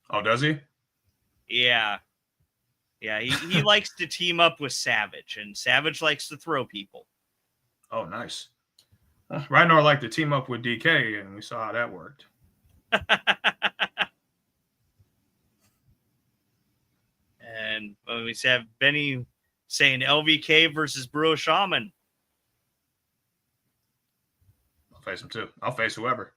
Oh, does he? Yeah. Yeah, he likes to team up with Savage, and Savage likes to throw people. Oh, nice. Well, Ragnar liked to team up with DK, and we saw how that worked. And we have Benny saying LVK versus Bro Shaman. I'll face him too. I'll face whoever.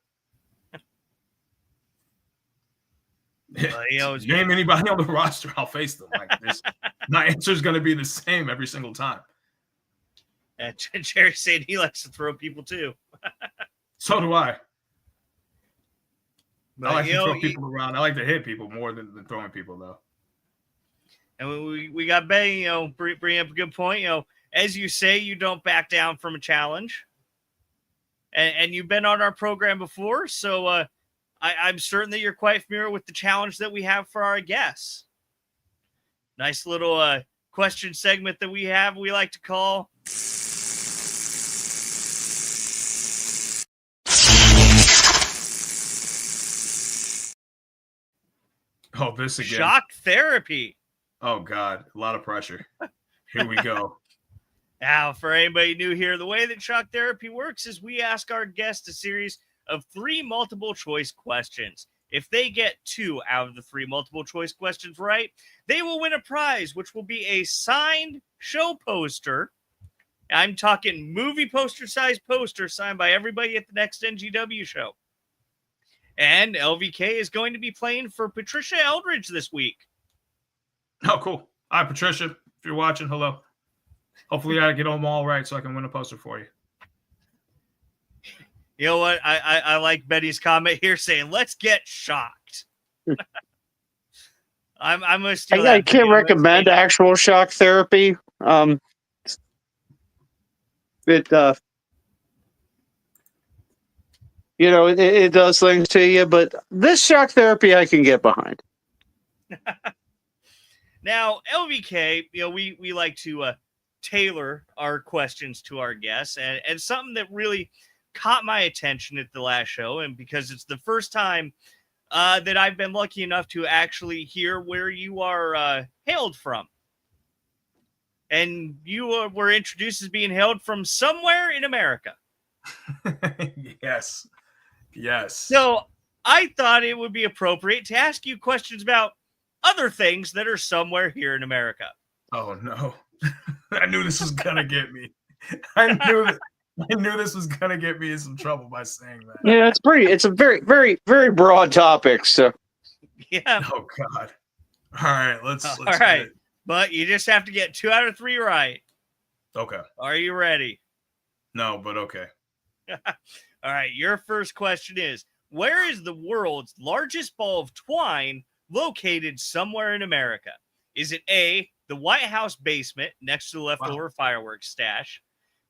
Name anybody on the roster, I'll face them. Like this, my answer is going to be the same every single time. Jerry said he likes to throw people too. So do I. But, I like to throw people around. I like to hit people more than throwing people, though. And we got Ben, bring up a good point. As you say, you don't back down from a challenge. And you've been on our program before, so I'm certain that you're quite familiar with the challenge that we have for our guests. Nice little question segment that we like to call Oh, this again. Shock Therapy. Oh, God. A lot of pressure. Here we go. Now, for anybody new here, the way that Shock Therapy works is we ask our guests a series of 3 multiple choice questions. If they get 2 out of the 3 multiple choice questions right, they will win a prize, which will be a signed show poster. I'm talking movie poster size poster signed by everybody at the next NGW show. And LVK is going to be playing for Patricia Eldridge this week. Oh, cool. Hi, Patricia. If you're watching, hello. Hopefully I get them all right so I can win a poster for you. You know what? I like Betty's comment here saying, let's get shocked. I'm going to steal that. I can't recommend actual shock therapy. It does things to you, but this shock therapy I can get behind. Now, LVK, we like to tailor our questions to our guests, and something that really caught my attention at the last show, and because it's the first time that I've been lucky enough to actually hear where you are hailed from. And you were introduced as being hailed from somewhere in America. Yes. So I thought it would be appropriate to ask you questions about other things that are somewhere here in America. Oh, no. I knew this was going to get me. I knew this was going to get me in some trouble by saying that. Yeah, it's a very, very, very broad topic. So, yeah. Oh, God. All right. Let's all right. But you just have to get 2 out of 3 right. Okay. Are you ready? No, but okay. All right. Your first question is, where is the world's largest ball of twine located somewhere in America? Is it A, the White House basement next to the leftover fireworks stash?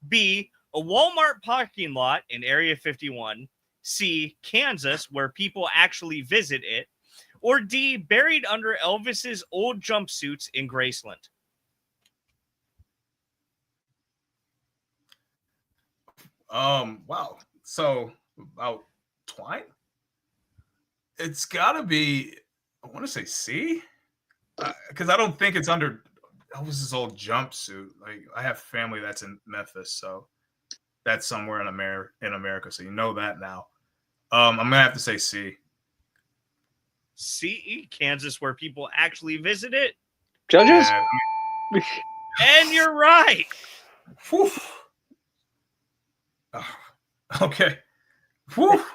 B, a Walmart parking lot in Area 51? C, Kansas, where people actually visit it? Or D, buried under Elvis's old jumpsuits in Graceland? Wow. So about twine? It's gotta be, I want to say C, because I don't think it's under Elvis's old jumpsuit. Like, I have family that's in Memphis, so that's somewhere in America. So you know that now. I'm gonna have to say C. C, Kansas, where people actually visit it. Judges? Yeah. And you're right. Whew. Okay. Whew.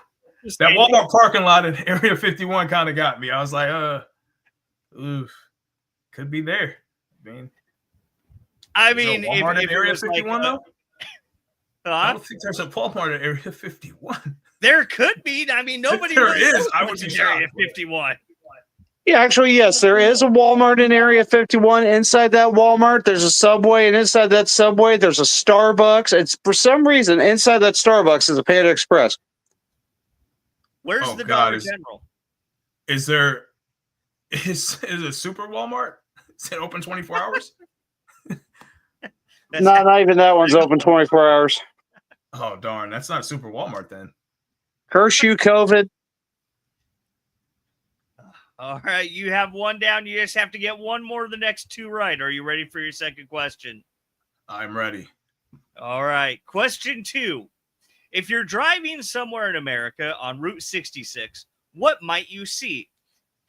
That Walmart parking lot in Area 51 kind of got me. I was like, could be there. I mean, Walmart in Area 51 though? I Huh? don't think there's a Walmart in Area 51. There could be. I mean, nobody there really is, knows I would what's be in Area shocked. 51. Yeah, actually, yes, there is a Walmart in Area 51. Inside that Walmart, there's a Subway, and inside that Subway, there's a Starbucks. It's for some reason inside that Starbucks is a Panda Express. Where's the Dollar General? Is there is a super Walmart? Is it open 24 hours? Not even that one's open 24 hours. Oh, darn. That's not super Walmart then. Curse you, COVID. All right, you have one down. You just have to get one more of the next 2 right. Are you ready for your second question? I'm ready. All right. Question 2. If you're driving somewhere in America on Route 66, what might you see?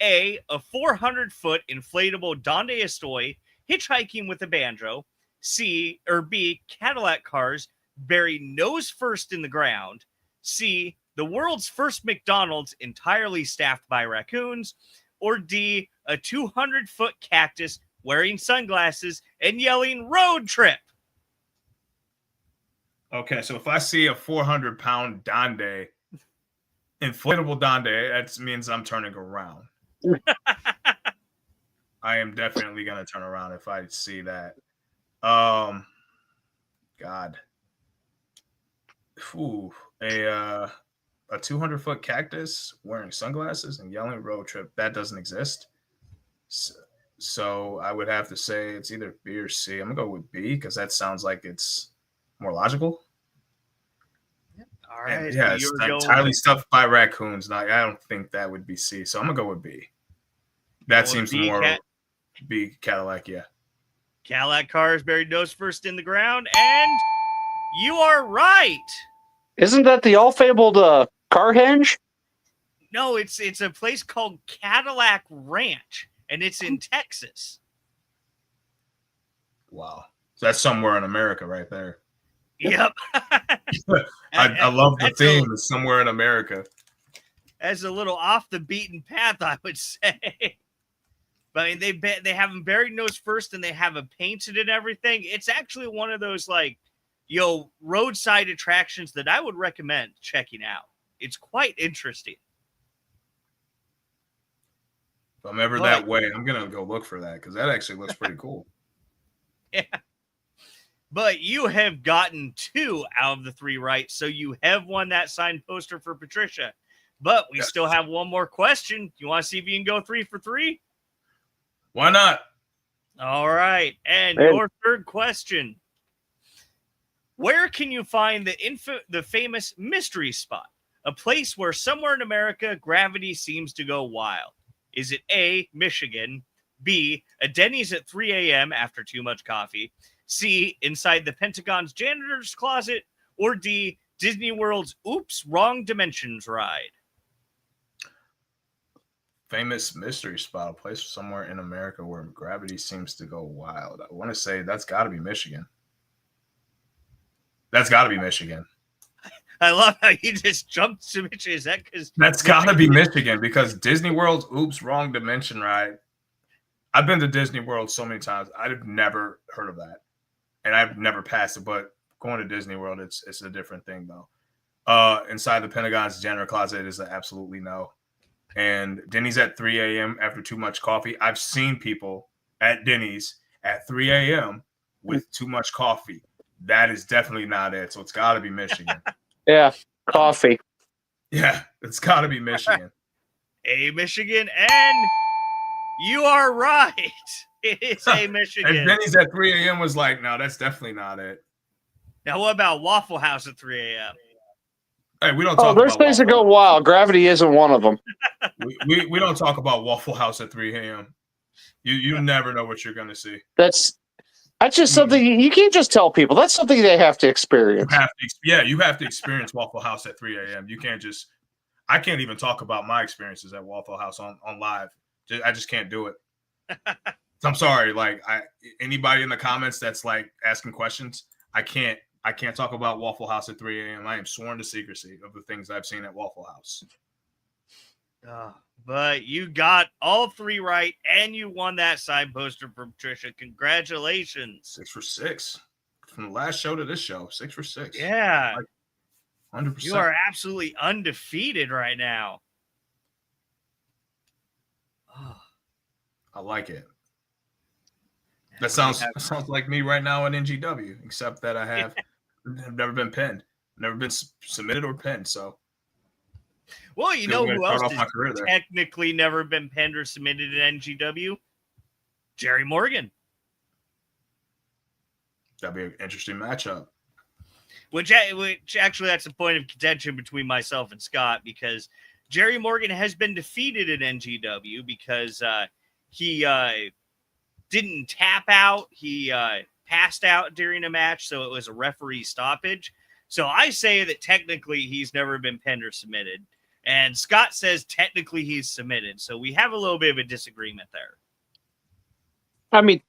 A 400-foot inflatable Donde Estoy hitchhiking with a banjo. C or B, Cadillac cars buried nose first in the ground. C, the world's first McDonald's entirely staffed by raccoons. Or D, a 200-foot cactus wearing sunglasses and yelling road trip. Okay, so if I see a 400-pound Donde, inflatable Donde, that means I'm turning around. I am definitely gonna turn around if I see that. God. Ooh, a 200-foot cactus wearing sunglasses and yelling road trip. That doesn't exist. So I would have to say it's either B or C. I'm gonna go with B because that sounds like it's more logical. All right. And yeah, it's entirely stuffed by raccoons. I don't think that would be C. So I'm gonna go with B. That seems B, more B, Cadillac. Yeah. Cadillac cars buried nose first in the ground, and you are right. Isn't that the all-fabled Carhenge? No, it's a place called Cadillac Ranch, and it's in Texas. Wow. So that's somewhere in America right there. Yep. I love the theme. It's somewhere in America. As a little off the beaten path, I would say. But I mean, they have them buried nose first, and they have it painted and everything. It's actually one of those roadside attractions that I would recommend checking out. It's quite interesting. If I'm ever that way, I'm gonna go look for that because that actually looks pretty cool. Yeah. But you have gotten 2 out of the 3 right, so you have won that signed poster for Patricia. But we still have one more question. You want to see if you can go 3 for 3? Why not? All right. And your third question. Where can you find the famous mystery spot? A place where somewhere in America, gravity seems to go wild. Is it A, Michigan, B, a Denny's at 3 a.m. after too much coffee, C, inside the Pentagon's janitor's closet, or D, Disney World's Oops, Wrong Dimensions ride? Famous mystery spot, a place somewhere in America where gravity seems to go wild. I want to say that's got to be Michigan. That's got to be Michigan. I love how you just jumped to Michigan. Is that because that's got to be Michigan? Because Disney World's Oops, Wrong Dimension ride. I've been to Disney World so many times. I've never heard of that, and I've never passed it. But going to Disney World, it's a different thing though. Inside the Pentagon's janitor closet is an absolutely no. And Denny's at 3 a.m. after too much coffee. I've seen people at Denny's at 3 a.m. with too much coffee. That is definitely not it. So it's got to be Michigan. Yeah, coffee. Yeah, it's got to be Michigan. A Michigan, and you are right. It is a Michigan. And Denny's at 3 a.m. was like, no, that's definitely not it. Now, what about Waffle House at 3 a.m.? Hey, we don't talk there's about things that go wild. Gravity isn't one of them. we don't talk about Waffle House at 3 a.m. You never know what you're going to see. That's just something you can't just tell people. That's something they have to experience. You have to experience Waffle House at 3 a.m. You can't just. I can't even talk about my experiences at Waffle House on live. I just can't do it. I'm sorry. Anybody in the comments that's asking questions, I can't talk about Waffle House at 3 a.m. I am sworn to secrecy of the things I've seen at Waffle House. But you got all 3 right, and you won that side poster for Patricia. Congratulations. 6 for 6. From the last show to this show, 6 for 6. Yeah. 100%. You are absolutely undefeated right now. I like it. That sounds like me right now in NGW, except that I have never been pinned, never been submitted or pinned. So, well, you know who else has technically never been pinned or submitted in NGW? Jerry Morgan. That'd be an interesting matchup. Which actually, that's a point of contention between myself and Scott, because Jerry Morgan has been defeated in NGW because he didn't tap out. He passed out during a match, so it was a referee stoppage. So I say that technically he's never been pinned or submitted. And Scott says technically he's submitted. So we have a little bit of a disagreement there. I mean,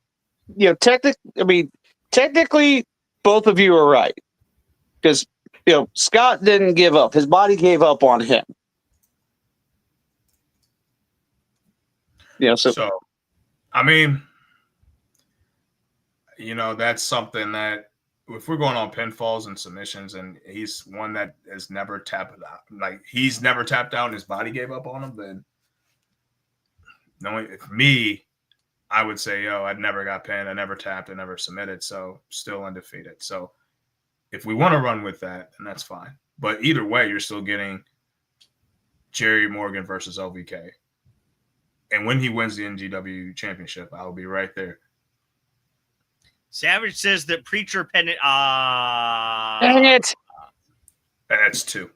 technically, both of you are right. Because, Scott didn't give up. His body gave up on him. So, I mean, that's something that if we're going on pinfalls and submissions, and he's one that has never tapped out, like he's never tapped out and his body gave up on him, then knowing me, I would say, I never got pinned, I never tapped, I never submitted, so still undefeated. So if we want to run with that, then that's fine. But either way, you're still getting Jerry Morgan versus LVK. And when he wins the NGW championship, I'll be right there. Savage says that Preacher Pendant. Dang it. That's two.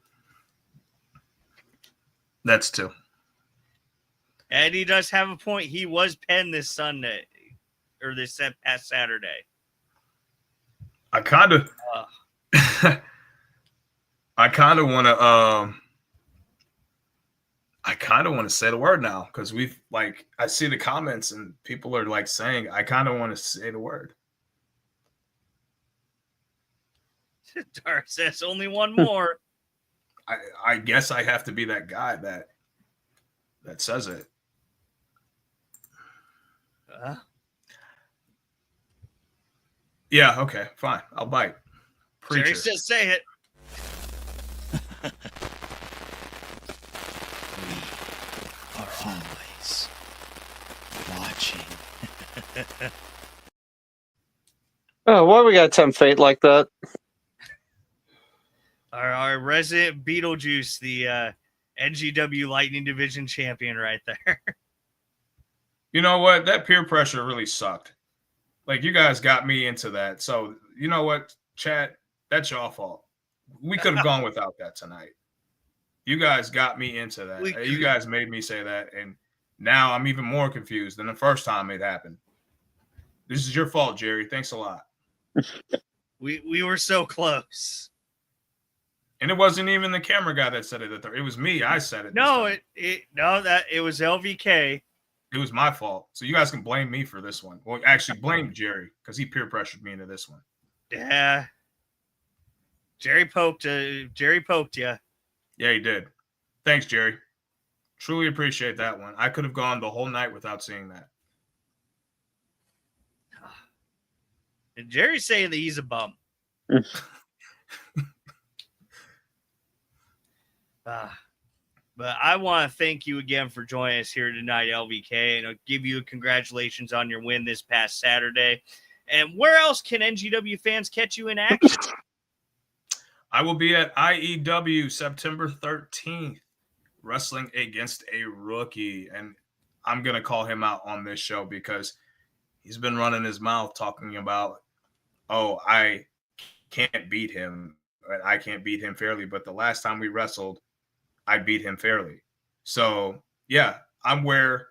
And he does have a point. He was penned this Sunday, or this past Saturday. I kind of want to say the word now because I see the comments and people are saying I kind of want to say the word. Dar says only one more. I guess I have to be that guy that says it. Yeah, okay, fine. I'll bite. Preacher. Jerry says say it. We are always watching. Oh, why we gotta tempt fate like that? Our resident Beetlejuice, the NGW Lightning Division champion right there. You know what? That peer pressure really sucked. You guys got me into that. So, you know what, chat? That's your fault. We could have gone without that tonight. You guys got me into that. You guys made me say that. And now I'm even more confused than the first time it happened. This is your fault, Jerry. Thanks a lot. We were so close. And it wasn't even the camera guy that said it. It was me. I said it. No, it was LVK. It was my fault. So you guys can blame me for this one. Well, actually blame Jerry because he peer pressured me into this one. Yeah. Jerry poked you. Yeah, he did. Thanks, Jerry. Truly appreciate that one. I could have gone the whole night without seeing that. And Jerry's saying that he's a bum. But I want to thank you again for joining us here tonight, LVK, and I'll give you congratulations on your win this past Saturday. And where else can NGW fans catch you in action? I will be at IEW September 13th, wrestling against a rookie. And I'm going to call him out on this show because he's been running his mouth talking about, I can't beat him. I can't beat him fairly. But the last time we wrestled, I beat him fairly. So, yeah, I'm where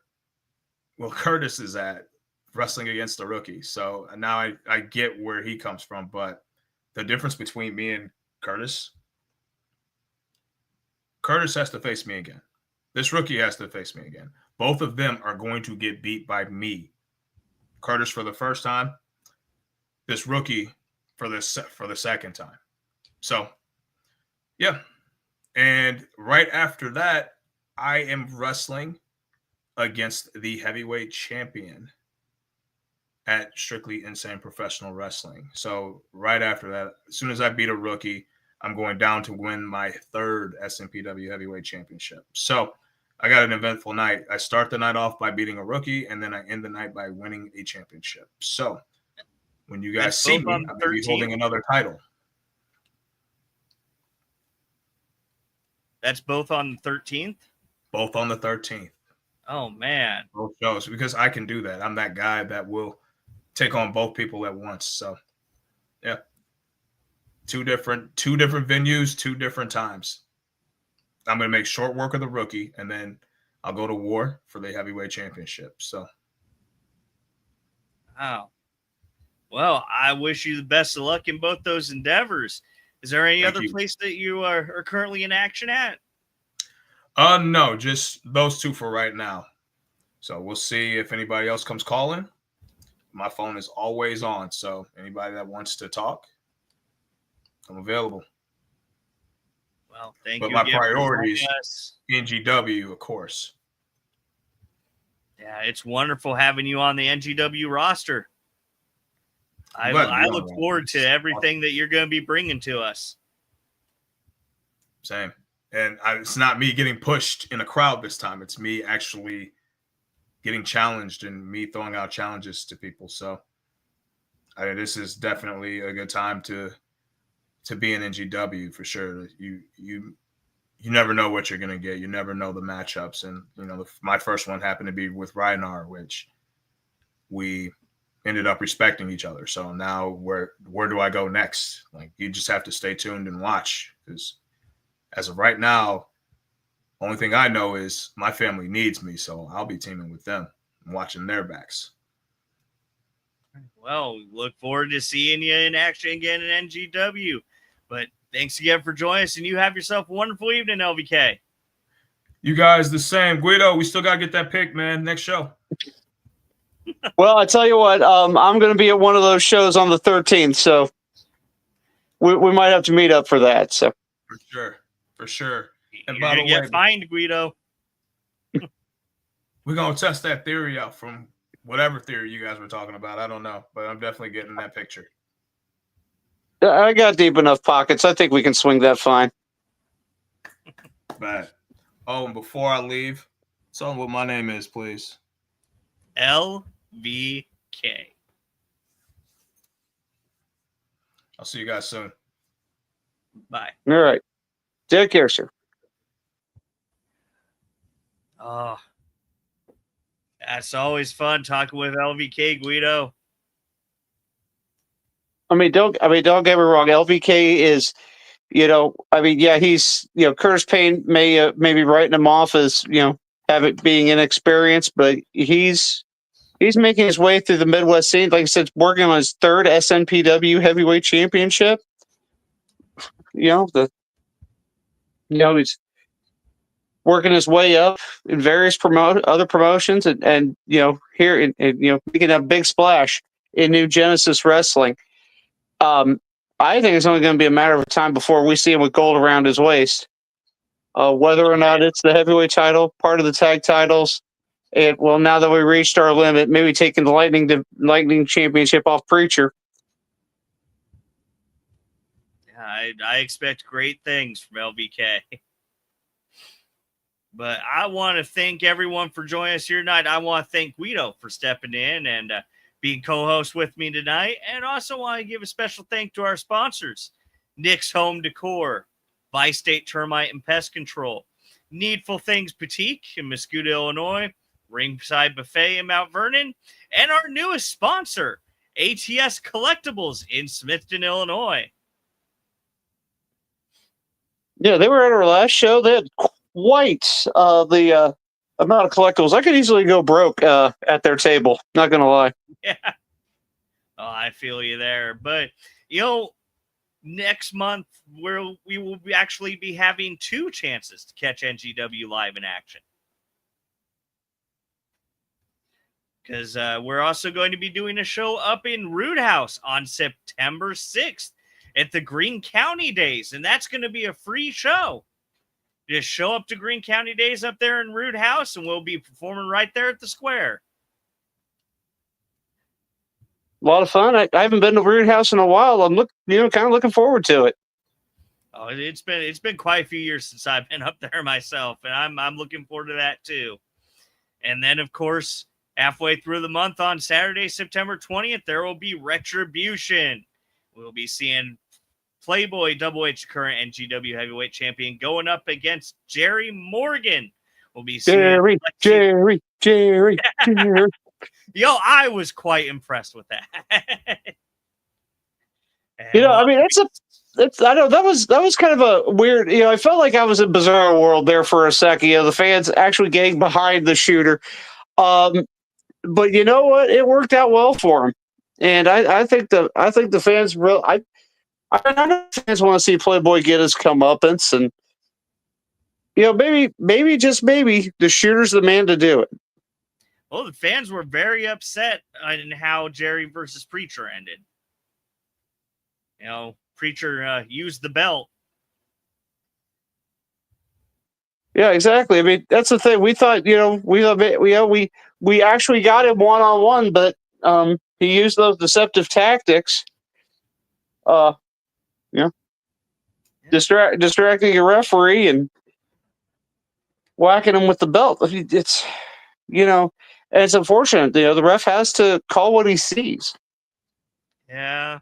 Curtis is at, wrestling against a rookie. So now I get where he comes from. But the difference between me and Curtis has to face me again. This rookie has to face me again. Both of them are going to get beat by me. Curtis for the first time, this rookie for the second time. So, yeah. And right after that, I am wrestling against the heavyweight champion at Strictly Insane Professional Wrestling. So right after that, as soon as I beat a rookie, I'm going down to win my third SMPW Heavyweight Championship. So I got an eventful night. I start the night off by beating a rookie, and then I end the night by winning a championship. So when you guys see me, I'm going to be holding another title. That's both on the 13th? Both on the 13th. Oh, man. Both shows, because I can do that. I'm that guy that will take on both people at once. So, yeah. Two different venues, 2 different times. I'm going to make short work of the rookie, and then I'll go to war for the heavyweight championship. So, wow. Well, I wish you the best of luck in both those endeavors. Is there any other place that you are currently in action at? No, just those two for right now. So we'll see if anybody else comes calling. My phone is always on, so anybody that wants to talk, I'm available. Well, thank But you my again for joining priorities, us. NGW, of course. Yeah, it's wonderful having you on the NGW roster. I look forward to everything that you're going to be bringing to us. Same. And it's not me getting pushed in a crowd this time. It's me actually getting challenged and me throwing out challenges to people. So this is definitely a good time to be an NGW for sure. You never know what you're gonna get. You never know the matchups. And my first one happened to be with Rynar, which we ended up respecting each other. So now where do I go next? Like, you just have to stay tuned and watch, because as of right now, only thing I know is my family needs me, so I'll be teaming with them and watching their backs. Well, look forward to seeing you in action again in NGW. But thanks again for joining us, and you have yourself a wonderful evening, LVK. You guys the same. Guido, we still got to get that pick, man. Next show. Well, I tell you what, I'm going to be at one of those shows on the 13th, so we might have to meet up for that. So for sure. And You're by the gonna get way, fined, Guido. we're gonna test that theory out from whatever theory you guys were talking about. I don't know, but I'm definitely getting that picture. I got deep enough pockets. I think we can swing that fine. Bad. Oh, and before I leave, tell them what my name is, please. LVK. I'll see you guys soon. Bye. All right. Take care, sir. Oh, that's always fun talking with LVK, Guido. Don't get me wrong. LVK is, he's, Curtis Payne may be writing him off as, have it being inexperienced, but he's making his way through the Midwest scene. Like I said, working on his third SNPW heavyweight championship. He's working his way up in various other promotions, and here in making a big splash in New Genesis Wrestling. I think it's only going to be a matter of time before we see him with gold around his waist. Whether or not it's the heavyweight title, part of the tag titles, and now that we reached our limit, maybe taking the Lightning Championship off Preacher. I expect great things from LVK. But I want to thank everyone for joining us here tonight. I want to thank Guido for stepping in and being co-host with me tonight. And also want to give a special thank to our sponsors, Nick's Home Decor, Bi-State Termite and Pest Control, Needful Things Boutique in Muscoda, Illinois, Ringside Buffet in Mount Vernon, and our newest sponsor, ATS Collectibles in Smithton, Illinois. Yeah, they were at our last show. They had quite the amount of collectibles. I could easily go broke at their table. Not going to lie. Yeah. Oh, I feel you there. But, next month we will actually be having 2 chances to catch NGW live in action. Because we're also going to be doing a show up in Roothouse on September 6th at the Greene County Days. And that's going to be a free show. Just show up to Greene County Days up there in Roothouse, and we'll be performing right there at the square. A lot of fun. I haven't been to Roothouse in a while. I'm kind of looking forward to it. Oh, it's been quite a few years since I've been up there myself, and I'm looking forward to that too. And then, of course, halfway through the month on Saturday, September 20th, there will be Retribution. We'll be seeing Playboy Double H, current NGW heavyweight champion, going up against Jerry Morgan. We'll be seeing Jerry. Yo, I was quite impressed with that. I know that was kind of a weird. I felt like I was in Bizarro World there for a second. The fans actually getting behind the shooter, but you know what? It worked out well for him, and I think the fans real. I know fans want to see Playboy get his comeuppance, and maybe just maybe the shooter's the man to do it. Well, the fans were very upset in how Jerry versus Preacher ended. Preacher used the belt. Yeah, exactly. I mean, that's the thing. We thought, we actually got him one-on-one, but he used those deceptive tactics. Distracting a referee and whacking him with the belt. It's it's unfortunate. The ref has to call what he sees. Yeah.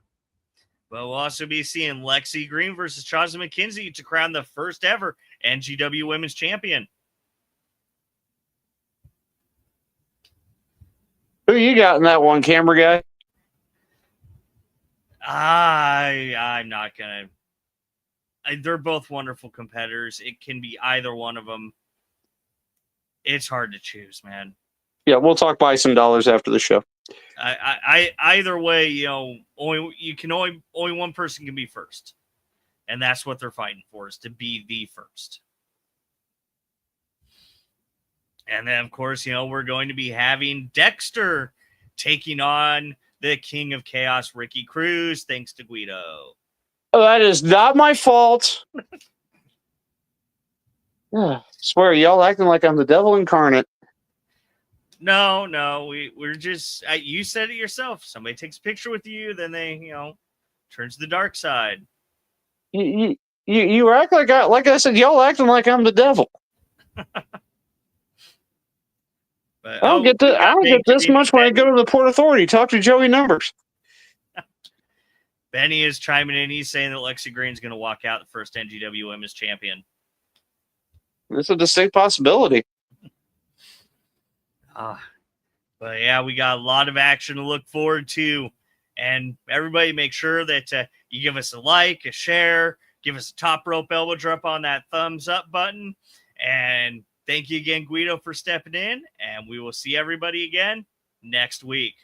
But we'll also be seeing Lexi Green versus Chazzy McKenzie to crown the first ever NGW Women's Champion. Who you got in that one, camera guy? I'm not going to. They're both wonderful competitors. It can be either one of them. It's hard to choose, man. Yeah, we'll talk buy some dollars after the show. Either way, only one person can be first, and that's what they're fighting for, is to be the first. And then, of course, we're going to be having Dexter taking on the King of Chaos, Ricky Cruz, thanks to Guido. Oh, that is not my fault. I swear, y'all acting like I'm the devil incarnate. No, we're just, you said it yourself. Somebody takes a picture with you, then they, turn to the dark side. You act like I said, y'all acting like I'm the devil. But, I don't get this much when I go to the Port Authority. Talk to Joey Numbers. Benny is chiming in. He's saying that Lexi Green's going to walk out the first NGW Women's Champion. It's a distinct possibility. But yeah, we got a lot of action to look forward to. And everybody make sure that you give us a like, a share, give us a top rope elbow drop on that thumbs up button. And thank you again, Guido, for stepping in. And we will see everybody again next week.